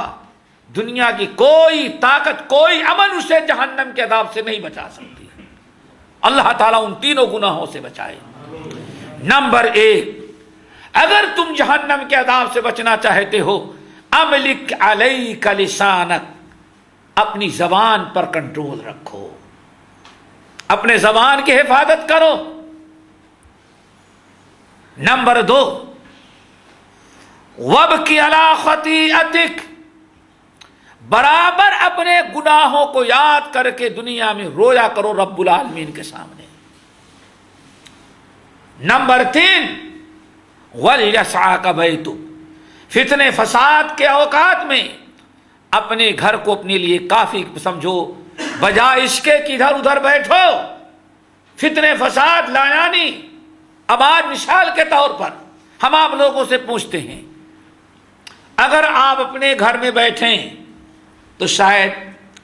دنیا کی کوئی طاقت، کوئی عمل اسے جہنم کے عذاب سے نہیں بچا سکتی۔ اللہ تعالیٰ ان تینوں گناہوں سے بچائے۔ نمبر ایک، اگر تم جہنم کے عذاب سے بچنا چاہتے ہو، املک علیک لسانک، اپنی زبان پر کنٹرول رکھو، اپنے زبان کی حفاظت کرو۔ نمبر دو، وابکی علی خطیئتک، برابر اپنے گناہوں کو یاد کر کے دنیا میں رویا کرو رب العالمین کے سامنے۔ نمبر تین، وَلْيَسْعَكَ بَيْتُكَ، فتنے فساد کے اوقات میں اپنے گھر کو اپنے لیے کافی سمجھو، بجائے اس کے کہ ادھر ادھر بیٹھو فتنے فساد لایانی۔ اب آج مثال کے طور پر ہم آپ لوگوں سے پوچھتے ہیں، اگر آپ اپنے گھر میں بیٹھیں تو شاید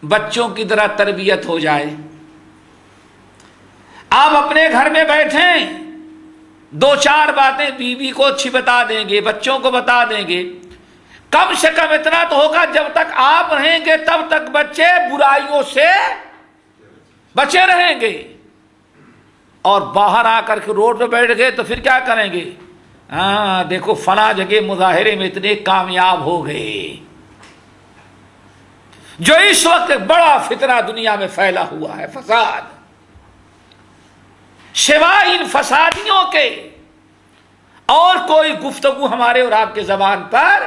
بچوں کی طرح تربیت ہو جائے۔ آپ اپنے گھر میں بیٹھیں، دو چار باتیں بیوی کو اچھی بتا دیں گے، بچوں کو بتا دیں گے، کم سے کم اتنا تو ہوگا جب تک آپ رہیں گے تب تک بچے برائیوں سے بچے رہیں گے۔ اور باہر آ کر کے روڈ پہ بیٹھ گئے تو پھر کیا کریں گے؟ ہاں دیکھو فلاں جگہ مظاہرے میں اتنے کامیاب ہو گئے۔ جو اس وقت بڑا فتنہ دنیا میں پھیلا ہوا ہے، فساد، سوائے ان فسادیوں کے اور کوئی گفتگو ہمارے اور آپ کے زبان پر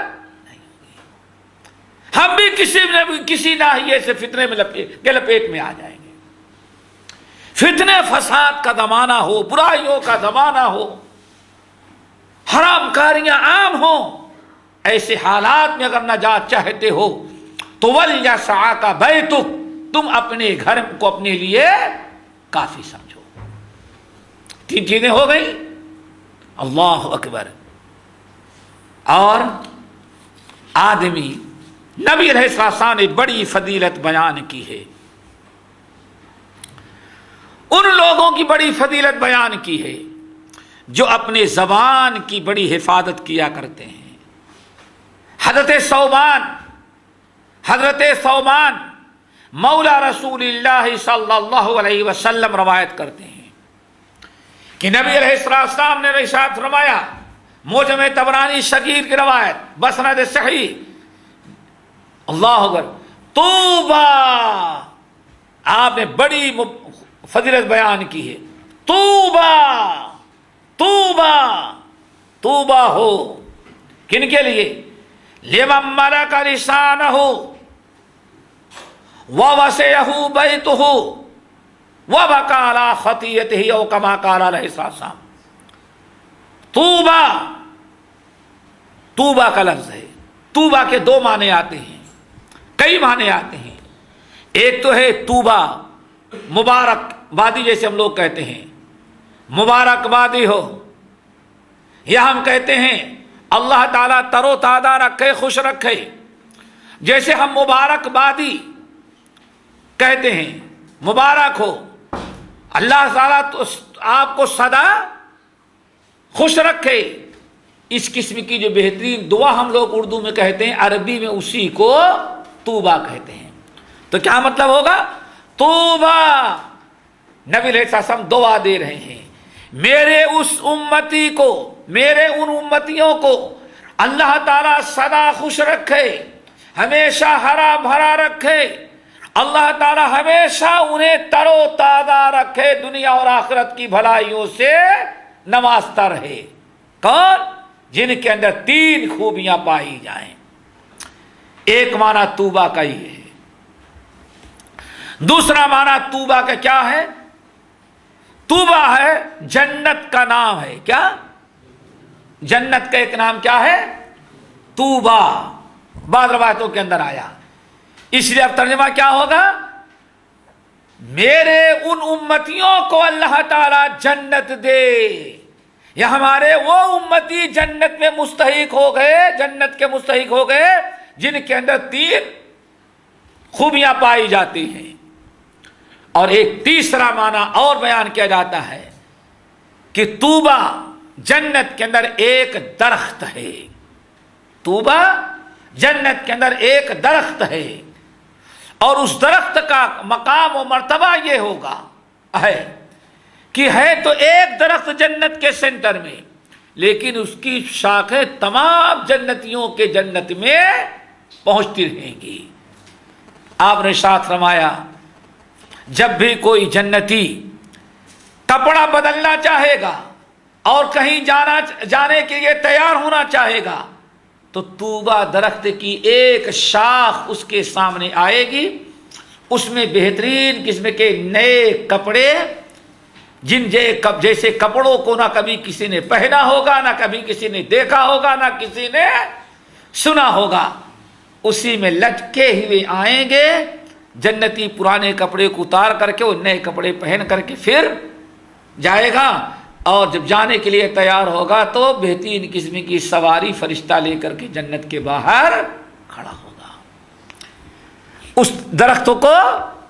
نہیں ہوگی۔ ہم بھی کسی ناحیے سے فتنے میں لپیٹ میں آ جائیں گے۔ فتنے فساد کا زمانہ ہو، برائیوں کا زمانہ ہو، حرام کاریاں عام ہوں، ایسے حالات میں اگر نجات چاہتے ہو تو وَلْيَسْعَكَ بَيْتُكَ، تم اپنے گھر کو اپنے لیے کافی سمجھو۔ تین چیزیں ہو گئی، اللہ اکبر۔ اور آدمی، نبی علیہ السلام نے بڑی فضیلت بیان کی ہے، ان لوگوں کی بڑی فضیلت بیان کی ہے جو اپنے زبان کی بڑی حفاظت کیا کرتے ہیں۔ حضرت ثوبان مولا رسول اللہ صلی اللہ علیہ وسلم روایت کرتے ہیں کہ نبی علیہ السلام نے ارشاد فرمایا، موجم طبرانی صغیر کی روایت بسند صحیح، اللہ اکبر، طوبیٰ، آپ نے بڑی فضیلت بیان کی ہے، طوبیٰ طوبیٰ طوبیٰ ہو کن کے لیے؟ لمن ملک لسانہ ووسعہ بیتہ وبکى علی خطیئتہ او کما قال علیہ السلام۔ طوبیٰ، طوبیٰ کا لفظ ہے، طوبیٰ کے دو معنی آتے ہیں، کئی معنی آتے ہیں۔ ایک تو ہے طوبیٰ مبارک بادی، جیسے ہم لوگ کہتے ہیں مبارک بادی ہو، یا ہم کہتے ہیں اللہ تعالیٰ تر و تازہ رکھے، خوش رکھے، جیسے ہم مبارک بادی کہتے ہیں، مبارک ہو، اللہ تعالیٰ تو آپ کو سدا خوش رکھے۔ اس قسم کی جو بہترین دعا ہم لوگ اردو میں کہتے ہیں، عربی میں اسی کو طوبیٰ کہتے ہیں۔ تو کیا مطلب ہوگا؟ طوبیٰ، نبی علیہ السلام دعا دے رہے ہیں، میرے اس امتی کو، میرے ان امتیوں کو اللہ تعالیٰ سدا خوش رکھے، ہمیشہ ہرا بھرا رکھے، اللہ تعالیٰ ہمیشہ انہیں تر و تازہ رکھے، دنیا اور آخرت کی بھلائیوں سے نوازتا رہے۔ کون؟ جن کے اندر تین خوبیاں پائی جائیں۔ ایک معنی طوبیٰ کا یہ ہے۔ دوسرا معنی طوبیٰ کا کیا ہے؟ طوبیٰ ہے جنت کا نام ہے۔ کیا؟ جنت کا ایک نام کیا ہے؟ طوبیٰ، بعض روایتوں کے اندر آیا، اس لیے اب ترجمہ کیا ہوگا؟ میرے ان امتیوں کو اللہ تعالی جنت دے، یا ہمارے وہ امتی جنت میں مستحق ہو گئے، جنت کے مستحق ہو گئے جن کے اندر تین خوبیاں پائی جاتی ہیں۔ اور ایک تیسرا معنی اور بیان کیا جاتا ہے کہ طوبیٰ جنت کے اندر ایک درخت ہے، طوبیٰ جنت کے اندر ایک درخت ہے، اور اس درخت کا مقام و مرتبہ یہ ہوگا ہے کہ ہے تو ایک درخت جنت کے سینٹر میں، لیکن اس کی شاخیں تمام جنتیوں کے جنت میں پہنچتی رہیں گی۔ آپ نے ارشاد فرمایا، جب بھی کوئی جنتی کپڑا بدلنا چاہے گا اور کہیں جانے کے لیے تیار ہونا چاہے گا تو طوبیٰ درخت کی ایک شاخ اس کے سامنے آئے گی، اس میں بہترین قسم کے نئے کپڑے، جیسے کپڑوں کو نہ کبھی کسی نے پہنا ہوگا، نہ کبھی کسی نے دیکھا ہوگا، نہ کسی نے سنا ہوگا، اسی میں لٹکے ہوئے آئیں گے جنتی، پرانے کپڑے کو اتار کر کے وہ نئے کپڑے پہن کر کے پھر جائے گا، اور جب جانے کے لیے تیار ہوگا تو بہترین قسم کی سواری فرشتہ لے کر کے جنت کے باہر کھڑا ہوگا۔ اس درختوں کو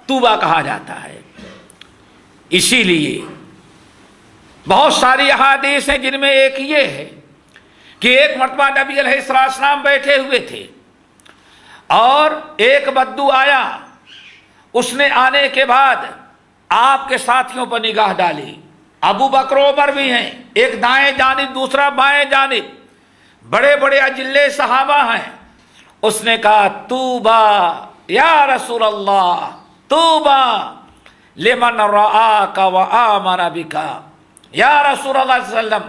طوبہ کہا جاتا ہے۔ اسی لیے بہت ساری احادیث ہیں جن میں ایک یہ ہے کہ ایک مرتبہ نبی علیہ السلام بیٹھے ہوئے تھے اور ایک بدو آیا، اس نے آنے کے بعد آپ کے ساتھیوں پر نگاہ ڈالی، ابو بکر عمر بھی ہیں، ایک دائیں جانب دوسرا بائیں جانب، بڑے بڑے اجلے صحابہ ہیں۔ اس نے کہا طوبا یا رسول اللہ، طوبا لمن رآک وآمن بک، یا رسول اللہ صلی اللہ علیہ وسلم،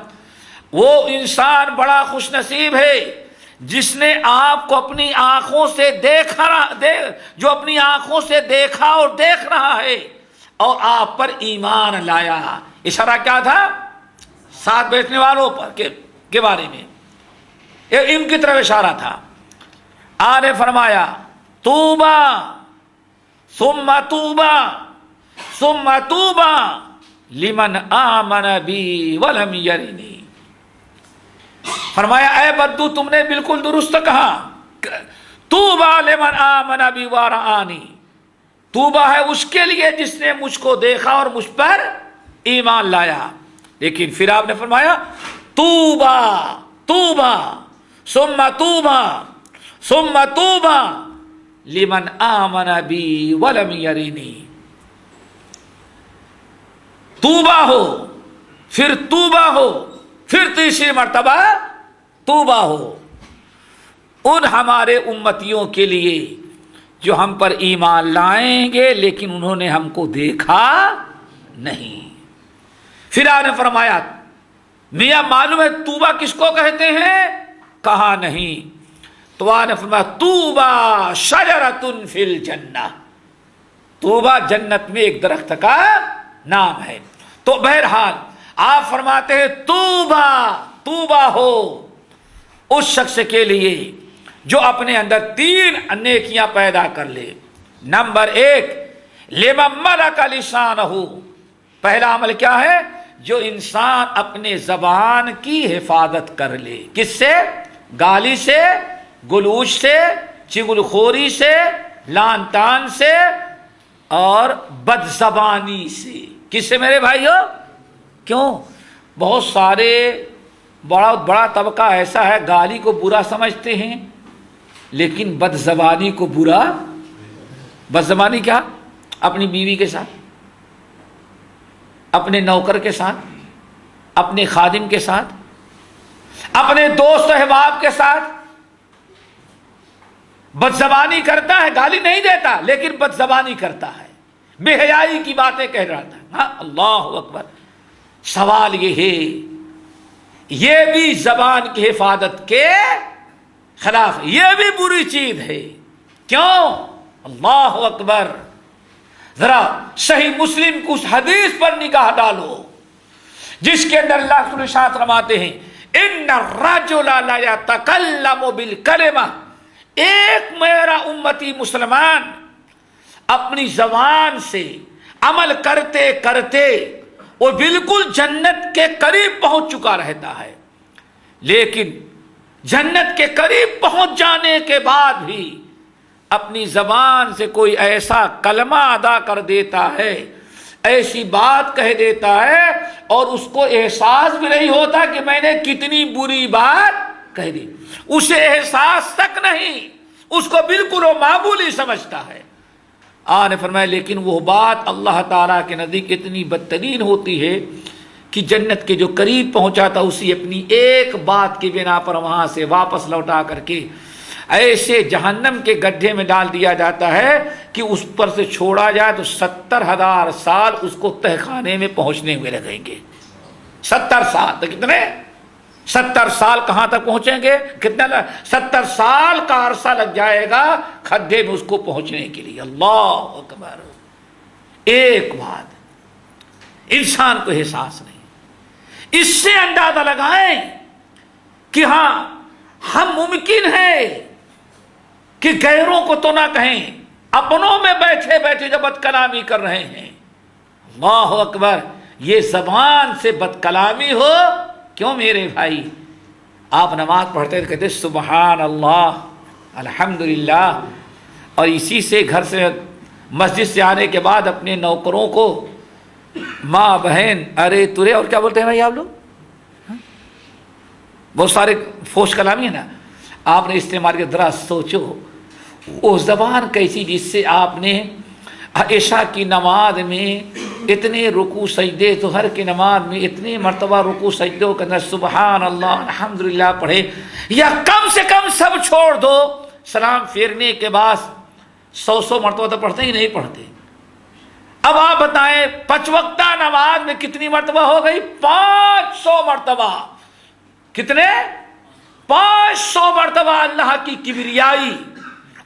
وہ انسان بڑا خوش نصیب ہے جس نے آپ کو اپنی آنکھوں سے جو اپنی آنکھوں سے دیکھا اور دیکھ رہا ہے اور آپ پر ایمان لایا۔ اشارہ کیا تھا؟ ساتھ بیٹھنے والوں پر کے بارے میں ان کی طرف اشارہ تھا۔ آپ نے فرمایا طوبا ثم طوبا ثم طوبا لمن آمن بی ولم یرنی۔ فرمایا اے بدو تم نے بالکل درست کہا، طوبا لمن آمن بی ورآنی، طوبا ہے اس کے لیے جس نے مجھ کو دیکھا اور مجھ پر ایمان لایا۔ لیکن پھر آپ نے فرمایا طوبا طوبا ثم طوبا ثم طوبا لمن آمن بی ولم یرنی۔ طوبا ہو، پھر طوبا ہو، پھر تیسری مرتبہ طوبا ہو ان ہمارے امتیوں کے لیے جو ہم پر ایمان لائیں گے لیکن انہوں نے ہم کو دیکھا نہیں۔ پھر آپ نے فرمایا میاں معلوم ہے طوبا کس کو کہتے ہیں؟ کہا نہیں۔ تو آپ نے فرمایا طوبا شجرۃ فی الجنہ، طوبا جنت میں ایک درخت کا نام ہے۔ تو بہرحال آپ فرماتے ہیں طوبا، طوبا ہو اس شخص کے لیے جو اپنے اندر 3 نیکیاں پیدا کر لے۔ نمبر 1 لمن ملک لسانہ، پہلا عمل کیا ہے؟ جو انسان اپنے زبان کی حفاظت کر لے۔ کس سے؟ گالی سے، گلوچ سے، چغل خوری سے، لان تان سے اور بد زبانی سے۔ کس سے میرے بھائیو؟ کیوں؟ بہت سارے بڑا طبقہ ایسا ہے گالی کو برا سمجھتے ہیں لیکن بد زبانی کو برا۔ بد زبانی کیا؟ اپنی بیوی کے ساتھ، اپنے نوکر کے ساتھ، اپنے خادم کے ساتھ، اپنے دوست احباب کے ساتھ بد زبانی کرتا ہے، گالی نہیں دیتا لیکن بد زبانی کرتا ہے، بے حیائی کی باتیں کہہ رہا تھا۔ ہاں اللہ اکبر۔ سوال یہ ہے یہ بھی زبان کی حفاظت کے خلاف، یہ بھی بری چیز ہے۔ کیوں؟ اللہ اکبر۔ ذرا صحیح مسلم کو اس حدیث پر نگاہ ڈالو جس کے اندر اللہ کے ارشاد فرماتے ہیں ان الرجل لا يتكلم بالکلمہ، ایک میرا امتی مسلمان اپنی زبان سے عمل کرتے کرتے وہ بالکل جنت کے قریب پہنچ چکا رہتا ہے، لیکن جنت کے قریب پہنچ جانے کے بعد بھی اپنی زبان سے کوئی ایسا کلمہ ادا کر دیتا ہے، ایسی بات کہہ دیتا ہے اور اس کو احساس بھی نہیں ہوتا کہ میں نے کتنی بری بات کہہ دی، اسے احساس تک نہیں، اس کو بالکل وہ معمولی سمجھتا ہے۔ آپ نے فرمایا لیکن وہ بات اللہ تعالیٰ کے نزدیک اتنی بدترین ہوتی ہے کہ جنت کے جو قریب پہنچا تھا اسی اپنی ایک بات کی بنا پر وہاں سے واپس لوٹا کر کے ایسے جہنم کے گڈھے میں ڈال دیا جاتا ہے کہ اس پر سے چھوڑا جائے تو 70,000 سال اس کو تہخانے میں پہنچنے ہوئے لگیں گے۔ 70 سال تو کتنے؟ 70 سال کہاں تک پہنچیں گے؟ کتنا؟ 70 سال کا عرصہ لگ جائے گا کھڈے میں اس کو پہنچنے کے لیے۔ اللہ اکبر۔ ایک بات انسان کو احساس نہیں، اس سے اندازہ لگائیں کہ ہاں ہم ممکن ہے کہ غیروں کو تو نہ کہیں، اپنوں میں بیٹھے بیٹھے جو بد کلامی کر رہے ہیں، اللہ اکبر، یہ زبان سے بد کلامی ہو کیوں میرے بھائی؟ آپ نماز پڑھتے کہتے سبحان اللہ الحمدللہ، اور اسی سے گھر سے مسجد سے آنے کے بعد اپنے نوکروں کو ماں بہن ارے ترے اور کیا بولتے ہیں بھائی آپ لوگ، بہت سارے فوش کلامی ہے نا، آپ نے استعمال کیا، ذرا سوچو وہ زبان کیسی جس سے آپ نے عشاء کی نماز میں اتنے رکوع سجدے، ظہر کی نماز میں اتنے مرتبہ رکوع سجدوں کے اندر سبحان اللہ الحمدللہ پڑھے، یا کم سے کم سب چھوڑ دو، سلام پھیرنے کے بعد 100 مرتبہ تو پڑھتے ہی نہیں پڑھتے۔ اب آپ بتائیں 5 وقتہ نماز میں کتنی مرتبہ ہو گئی؟ 500 مرتبہ۔ کتنے؟ 500 مرتبہ اللہ کی کبریائی،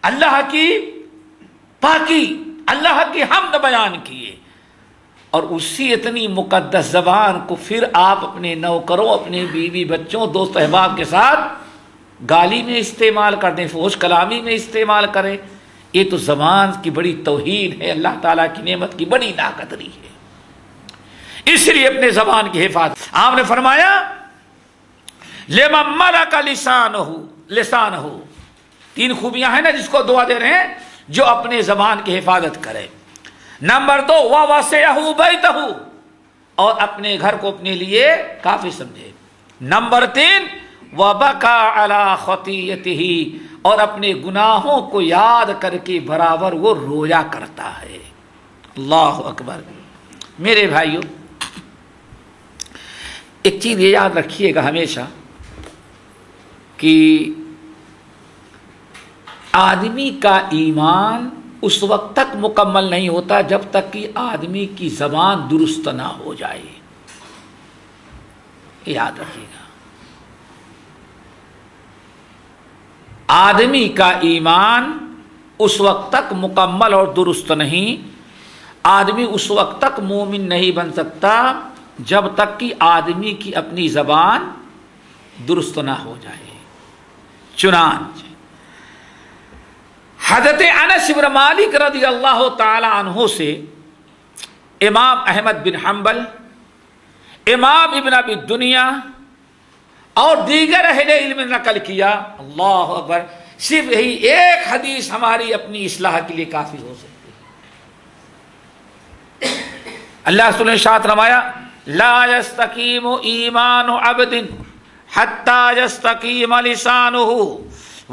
اللہ کی پاکی، اللہ کی حمد بیان کیے، اور اسی اتنی مقدس زبان کو پھر آپ اپنے نوکروں، اپنے بیوی بچوں، دوست احباب کے ساتھ گالی میں استعمال کر دیں، فحش کلامی میں استعمال کریں، یہ تو زبان کی بڑی توہین ہے، اللہ تعالیٰ کی نعمت کی بڑی ناقدری ہے۔ اس لیے اپنے زبان کی حفاظت، آپ نے فرمایا لمن ملک لسانہ، 3 خوبیاں ہیں نا جس کو دعا دے رہے ہیں، جو اپنے زبان کی حفاظت کرے۔ نمبر 2 وَوَسِعَهُ بَيْتَهُ، اور اپنے گھر کو اپنے لیے کافی سمجھے۔ نمبر 3 وَبَكَى عَلَى خَطِيئَتِهِ، اور اپنے گناہوں کو یاد کر کے برابر وہ رویا کرتا ہے۔ اللہ اکبر۔ میرے بھائیو، ایک چیز یہ یاد رکھیے گا ہمیشہ کہ آدمی کا ایمان اس وقت تک مکمل نہیں ہوتا جب تک کہ آدمی کی زبان درست نہ ہو جائے، یاد رکھیے گا۔ آدمی کا ایمان اس وقت تک مکمل اور درست نہیں، آدمی اس وقت تک مومن نہیں بن سکتا جب تک کہ آدمی کی اپنی زبان درست نہ ہو جائے۔ چنانچہ حضرت انس بن مالک رضی اللہ تعالی عنہ سے امام احمد بن حنبل، امام ابن ابی دنیا اور دیگر اہل علم نے نقل کیا، اللہ اکبر، صرف یہی ایک حدیث ہماری اپنی اصلاح کے لیے کافی ہو سکتی ہے۔ اللہ رسول نے ارشاد فرمایا لا یستقیم ایمان عبد حتی یستقیم لسانہ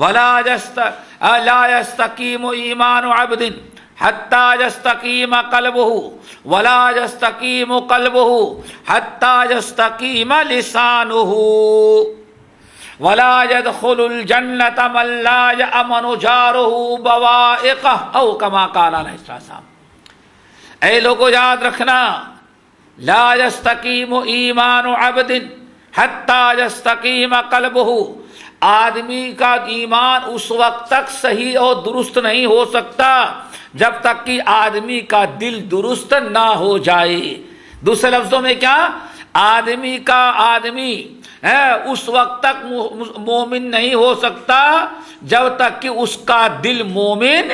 لا یستقیم ایمان عبد حتی یستقیم قلبہ ولا یستقیم قلبہ حتی یستقیم لسانہ ولا يدخل الجنة من لا يأمن جاره بوائقه او كما قال علیہ السلام۔ اے لوگوں یاد رکھنا، لا يستقیم ایمان عبد حتی یستقیم قلبہ، آدمی کا ایمان اس وقت تک صحیح اور درست نہیں ہو سکتا جب تک کہ آدمی کا دل درست نہ ہو جائے۔ دوسرے لفظوں میں کیا؟ آدمی اس وقت تک مومن نہیں ہو سکتا جب تک کہ اس کا دل مومن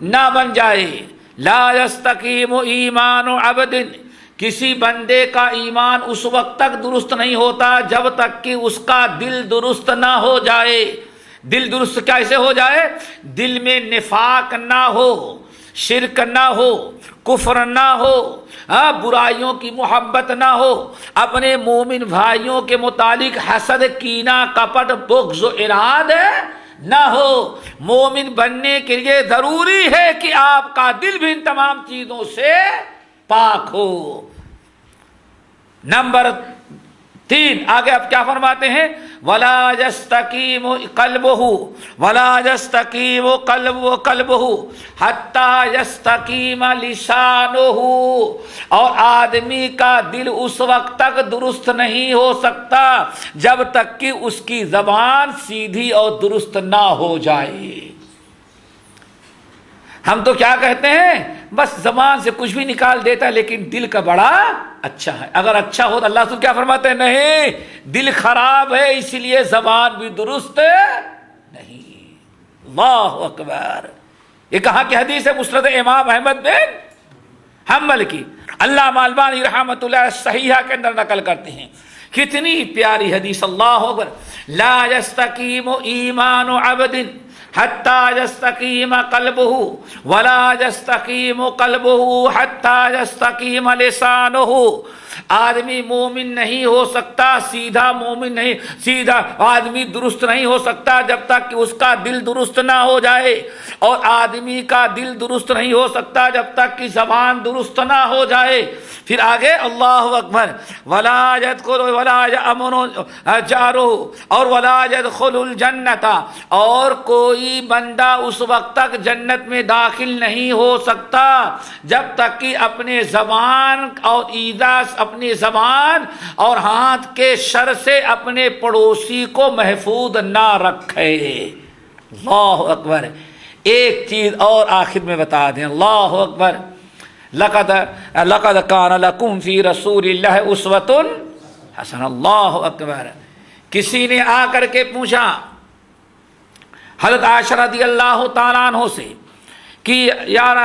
نہ بن جائے۔ لا یستقیم ایمان عبد، کسی بندے کا ایمان اس وقت تک درست نہیں ہوتا جب تک کہ اس کا دل درست نہ ہو جائے۔ دل درست کیسے ہو جائے؟ دل میں نفاق نہ ہو، شرک نہ ہو، کفر نہ ہو، برائیوں کی محبت نہ ہو، اپنے مومن بھائیوں کے متعلق حسد، کینہ، کپٹ، بغض و اراد نہ ہو۔ مومن بننے کے لیے ضروری ہے کہ آپ کا دل بھی ان تمام چیزوں سے پاک ہو۔ نمبر 3 آگے آپ کیا فرماتے ہیں؟ ولا یستقیم قلبہ ولا یستقیم قلبہ حتی یستقیم لسانہ، اور آدمی کا دل اس وقت تک درست نہیں ہو سکتا جب تک کہ اس کی زبان سیدھی اور درست نہ ہو جائے۔ ہم تو کیا کہتے ہیں؟ بس زبان سے کچھ بھی نکال دیتا ہے لیکن دل کا بڑا اچھا ہے. اگر اچھا ہو تو اللہ رسول کیا فرماتے ہیں؟ نہیں، دل خراب ہے اس لیے زبان بھی درست نہیں. اللہ اکبر. یہ کہاں کی حدیث ہے؟ مسند امام احمد بن حنبل کی. علامہ البانی رحمۃ اللہ صحیحہ کے اندر نقل کرتے ہیں. کتنی پیاری حدیث. اللہ اکبر. لا یستقیم ایمان عبد حتی یستقیم قلبہ ولا یستقیم قلبہ حتی یستقیم لسانہ. آدمی مومن نہیں ہو سکتا، سیدھا مومن نہیں، سیدھا آدمی درست نہیں ہو سکتا جب تک کہ اس کا دل درست نہ ہو جائے، اور آدمی کا دل درست نہیں ہو سکتا جب تک کہ زبان درست نہ ہو جائے. پھر آگے اللہ اکبر. ولا يدخل ولا يأمن جارہ اور ولا يدخل الجنت، اور کوئی بندہ اس وقت تک جنت میں داخل نہیں ہو سکتا جب تک کہ اپنے زبان اور ایذا اپنی زبان اور ہاتھ کے شر سے اپنے پڑوسی کو محفوظ نہ رکھے. اللہ اکبر. ایک چیز اور آخر میں بتا دیں. اللہ اکبر. لقد کان لکم فی رسول اللہ اسوۃ حسنہ. اللہ اکبر. کسی نے آ کر کے پوچھا حضرت عائشہ رضی اللہ تعالیٰ عنہ سے کہ یار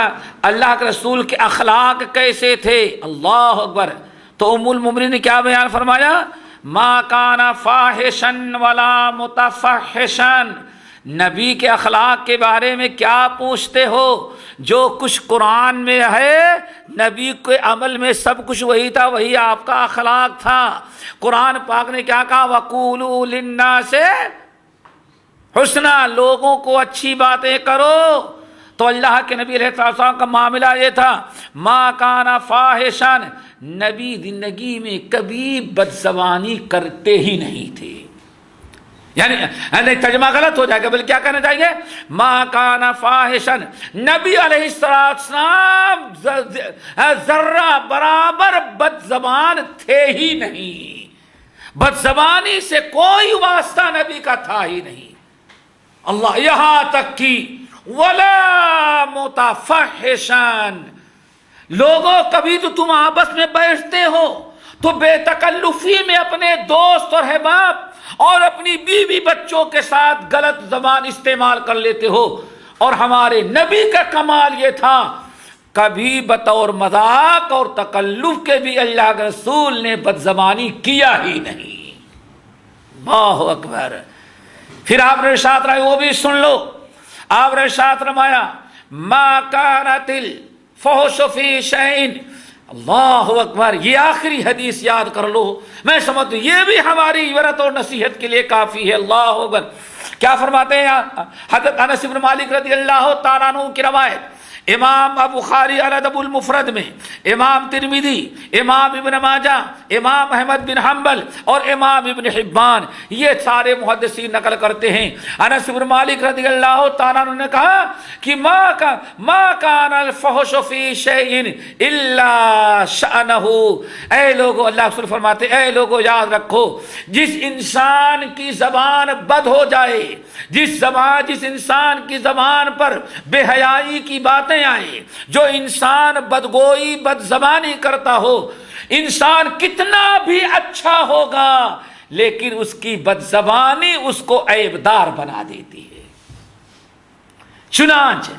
اللہ کے رسول کے اخلاق کیسے تھے؟ اللہ اکبر. تو ام المؤمنین نے کیا بیان فرمایا؟ ما کان فاحشا ولا متفحشا. نبی کے اخلاق کے بارے میں کیا پوچھتے ہو؟ جو کچھ قرآن میں ہے نبی کے عمل میں سب کچھ وہی تھا، وہی آپ کا اخلاق تھا. قرآن پاک نے کیا کہا؟ وَقُولُوا لِلنَّاسِ حسنا. لوگوں کو اچھی باتیں کرو. تو اللہ کے نبی علیہ السلام کا معاملہ یہ تھا ما کان فاحشا. نبی زندگی میں کبھی بدزبانی کرتے ہی نہیں تھے. یعنی ترجمہ غلط ہو جائے گا، بلکہ کیا کہنا چاہیے؟ ما کان فاحشا. نبی علیہ السلام ذرہ برابر بد زبان تھے ہی نہیں. بد زبانی سے کوئی واسطہ نبی کا تھا ہی نہیں. اللہ یہاں تک کی ولا متفحشا. لوگوں کبھی تو تم آپس میں بیٹھتے ہو تو بے تکلفی میں اپنے دوست اور احباب اور اپنی بیوی بچوں کے ساتھ غلط زبان استعمال کر لیتے ہو، اور ہمارے نبی کا کمال یہ تھا کبھی بطور مذاق اور تکلف کے بھی اللہ کے رسول نے بد زبانی کیا ہی نہیں. اللہ اکبر. پھر آپ نے ارشاد رہا وہ بھی سن لو. آپ نے ارشاد فرمایا ما کانت الفحش فی شیء. اللہ اکبر. یہ آخری حدیث یاد کر لو. میں سمجھتا ہوں یہ بھی ہماری عبرت اور نصیحت کے لیے کافی ہے. اللہ اکبر. کیا فرماتے ہیں حضرت انس بن مالک رضی اللہ تعالیٰ عنہ کی روایت امام بخاری الادب المفرد میں، امام ترمذی، امام ابن ماجہ، امام احمد بن حنبل اور امام ابن حبان یہ سارے محدثین نقل کرتے ہیں. انس بن مالک رضی اللہ تعالیٰ عنہ نے کہا کہ ما کان الفحش فی شیء الا شأنہ. اے لوگو، اللہ رسول فرماتے اے لوگو یاد رکھو جس انسان کی زبان بد ہو جائے، جس انسان کی زبان پر بے حیائی کی باتیں آئے، جو انسان بدگوئی بد زبانی کرتا ہو، انسان کتنا بھی اچھا ہوگا لیکن اس کی بد زبانی اس کو عیبدار بنا دیتی ہے. چنانچہ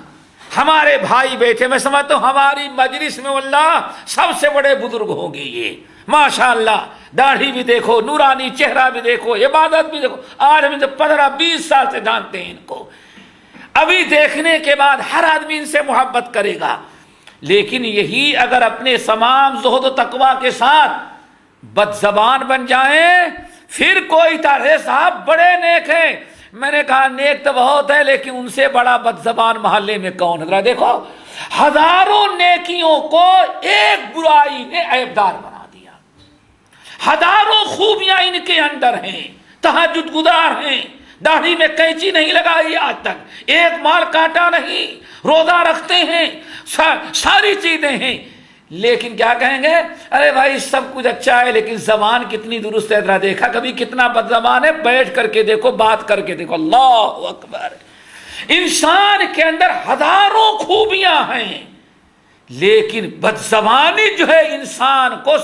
ہمارے بھائی بیٹھے، میں سمجھتا ہوں ہماری مجلس میں واللہ سب سے بڑے بزرگ ہوں گے یہ ماشاءاللہ. داڑھی بھی دیکھو، نورانی چہرہ بھی دیکھو، عبادت بھی دیکھو. آج ہم 15-20 سال سے جانتے ہیں ان کو. ابھی دیکھنے کے بعد ہر آدمی ان سے محبت کرے گا، لیکن یہی اگر اپنے تمام زہد و تقوی کے ساتھ بد زبان بن جائیں پھر کوئی طرح صاحب بڑے نیک ہیں. میں نے کہا نیک تو بہت ہے لیکن ان سے بڑا بد زبان محلے میں کون ہے؟ ذرا دیکھو، ہزاروں نیکیوں کو ایک برائی نے عیبدار بنا دیا. ہزاروں خوبیاں ان کے اندر ہیں، تہجد گزار ہیں، داڑھی میں قینچی نہیں لگائی آج تک، ایک مال کاٹا نہیں، روزہ رکھتے ہیں، ساری چیزیں ہیں، لیکن کیا کہیں گے؟ ارے بھائی سب کچھ اچھا ہے لیکن زبان کتنی درست ہے. ذرا دیکھا کبھی کتنا بد زبان ہے؟ بیٹھ کر کے دیکھو، بات کر کے دیکھو. اللہ اکبر. انسان کے اندر ہزاروں خوبیاں ہیں لیکن بد زبانی جو ہے انسان کو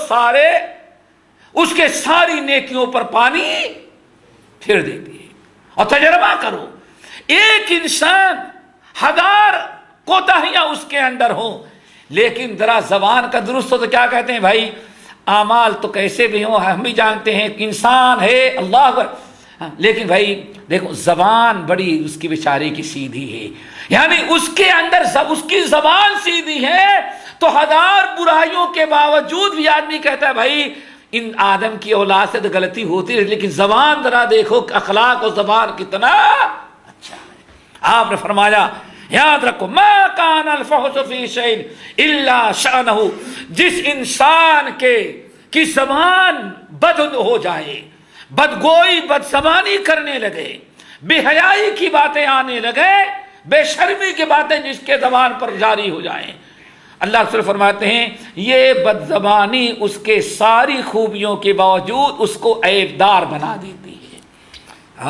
اس کے ساری نیکیوں پر پانی پھیر دیتی ہے. اور تجربہ کرو، ایک انسان 1000 کوتاہیاں اس کے اندر ہوں، لیکن ذرا زبان کا درست ہو تو کیا کہتے ہیں بھائی اعمال تو کیسے بھی ہوں، ہم بھی جانتے ہیں کہ انسان ہے، اللہ اکبر، لیکن بھائی دیکھو زبان بڑی اس کی بیچارے کی سیدھی ہے، یعنی اس کے اندر اس کی زبان سیدھی ہے تو 1000 برائیوں کے باوجود بھی آدمی کہتا ہے بھائی ان آدم کی اولاد سے تو غلطی ہوتی ہے، لیکن زبان ذرا دیکھو کہ اخلاق و زبان کتنا اچھا ہے. آپ نے فرمایا یاد رکھو ما کان الفحش فی شیء الا شأنہ، جس انسان کی زبان بد ہو جائے، بدگوئی بد زبانی کرنے لگے، بے حیائی کی باتیں آنے لگے، بے شرمی کی باتیں جس کے زبان پر جاری ہو جائیں، اللہ رسول فرماتے ہیں یہ بد زبانی اس کے ساری خوبیوں کے باوجود اس کو عیب دار بنا دیتی ہے.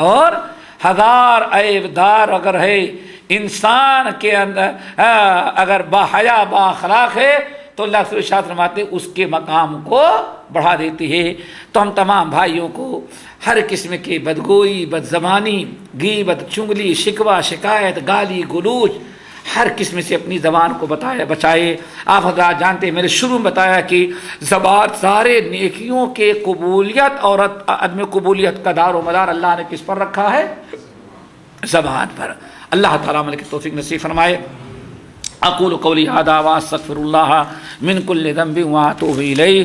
اور 1000 عیب دار اگر ہے انسان کے اندر، اگر با حیا با اخلاق ہے تو اللہ رسول ارشاد فرماتے ہیں اس کے مقام کو بڑھا دیتی ہے. تو ہم تمام بھائیوں کو ہر قسم کے بدگوئی، بد زبانی، غیبت، چغلی، شکوہ، شکایت، گالی گلوچ، ہر قسم سے اپنی زبان کو بچائے. آپ حضرات جانتے ہیں میں نے شروع میں بتایا کہ زبان سارے نیکیوں کے قبولیت اور عدم قبولیت کا دار و مدار اللہ نے کس پر رکھا ہے؟ زبان پر. اللہ تعالیٰ عمل کی توفیق نصیب فرمائے. اقول قولی ھذا واستغفر اللہ من کل ذنب واتوب الیہ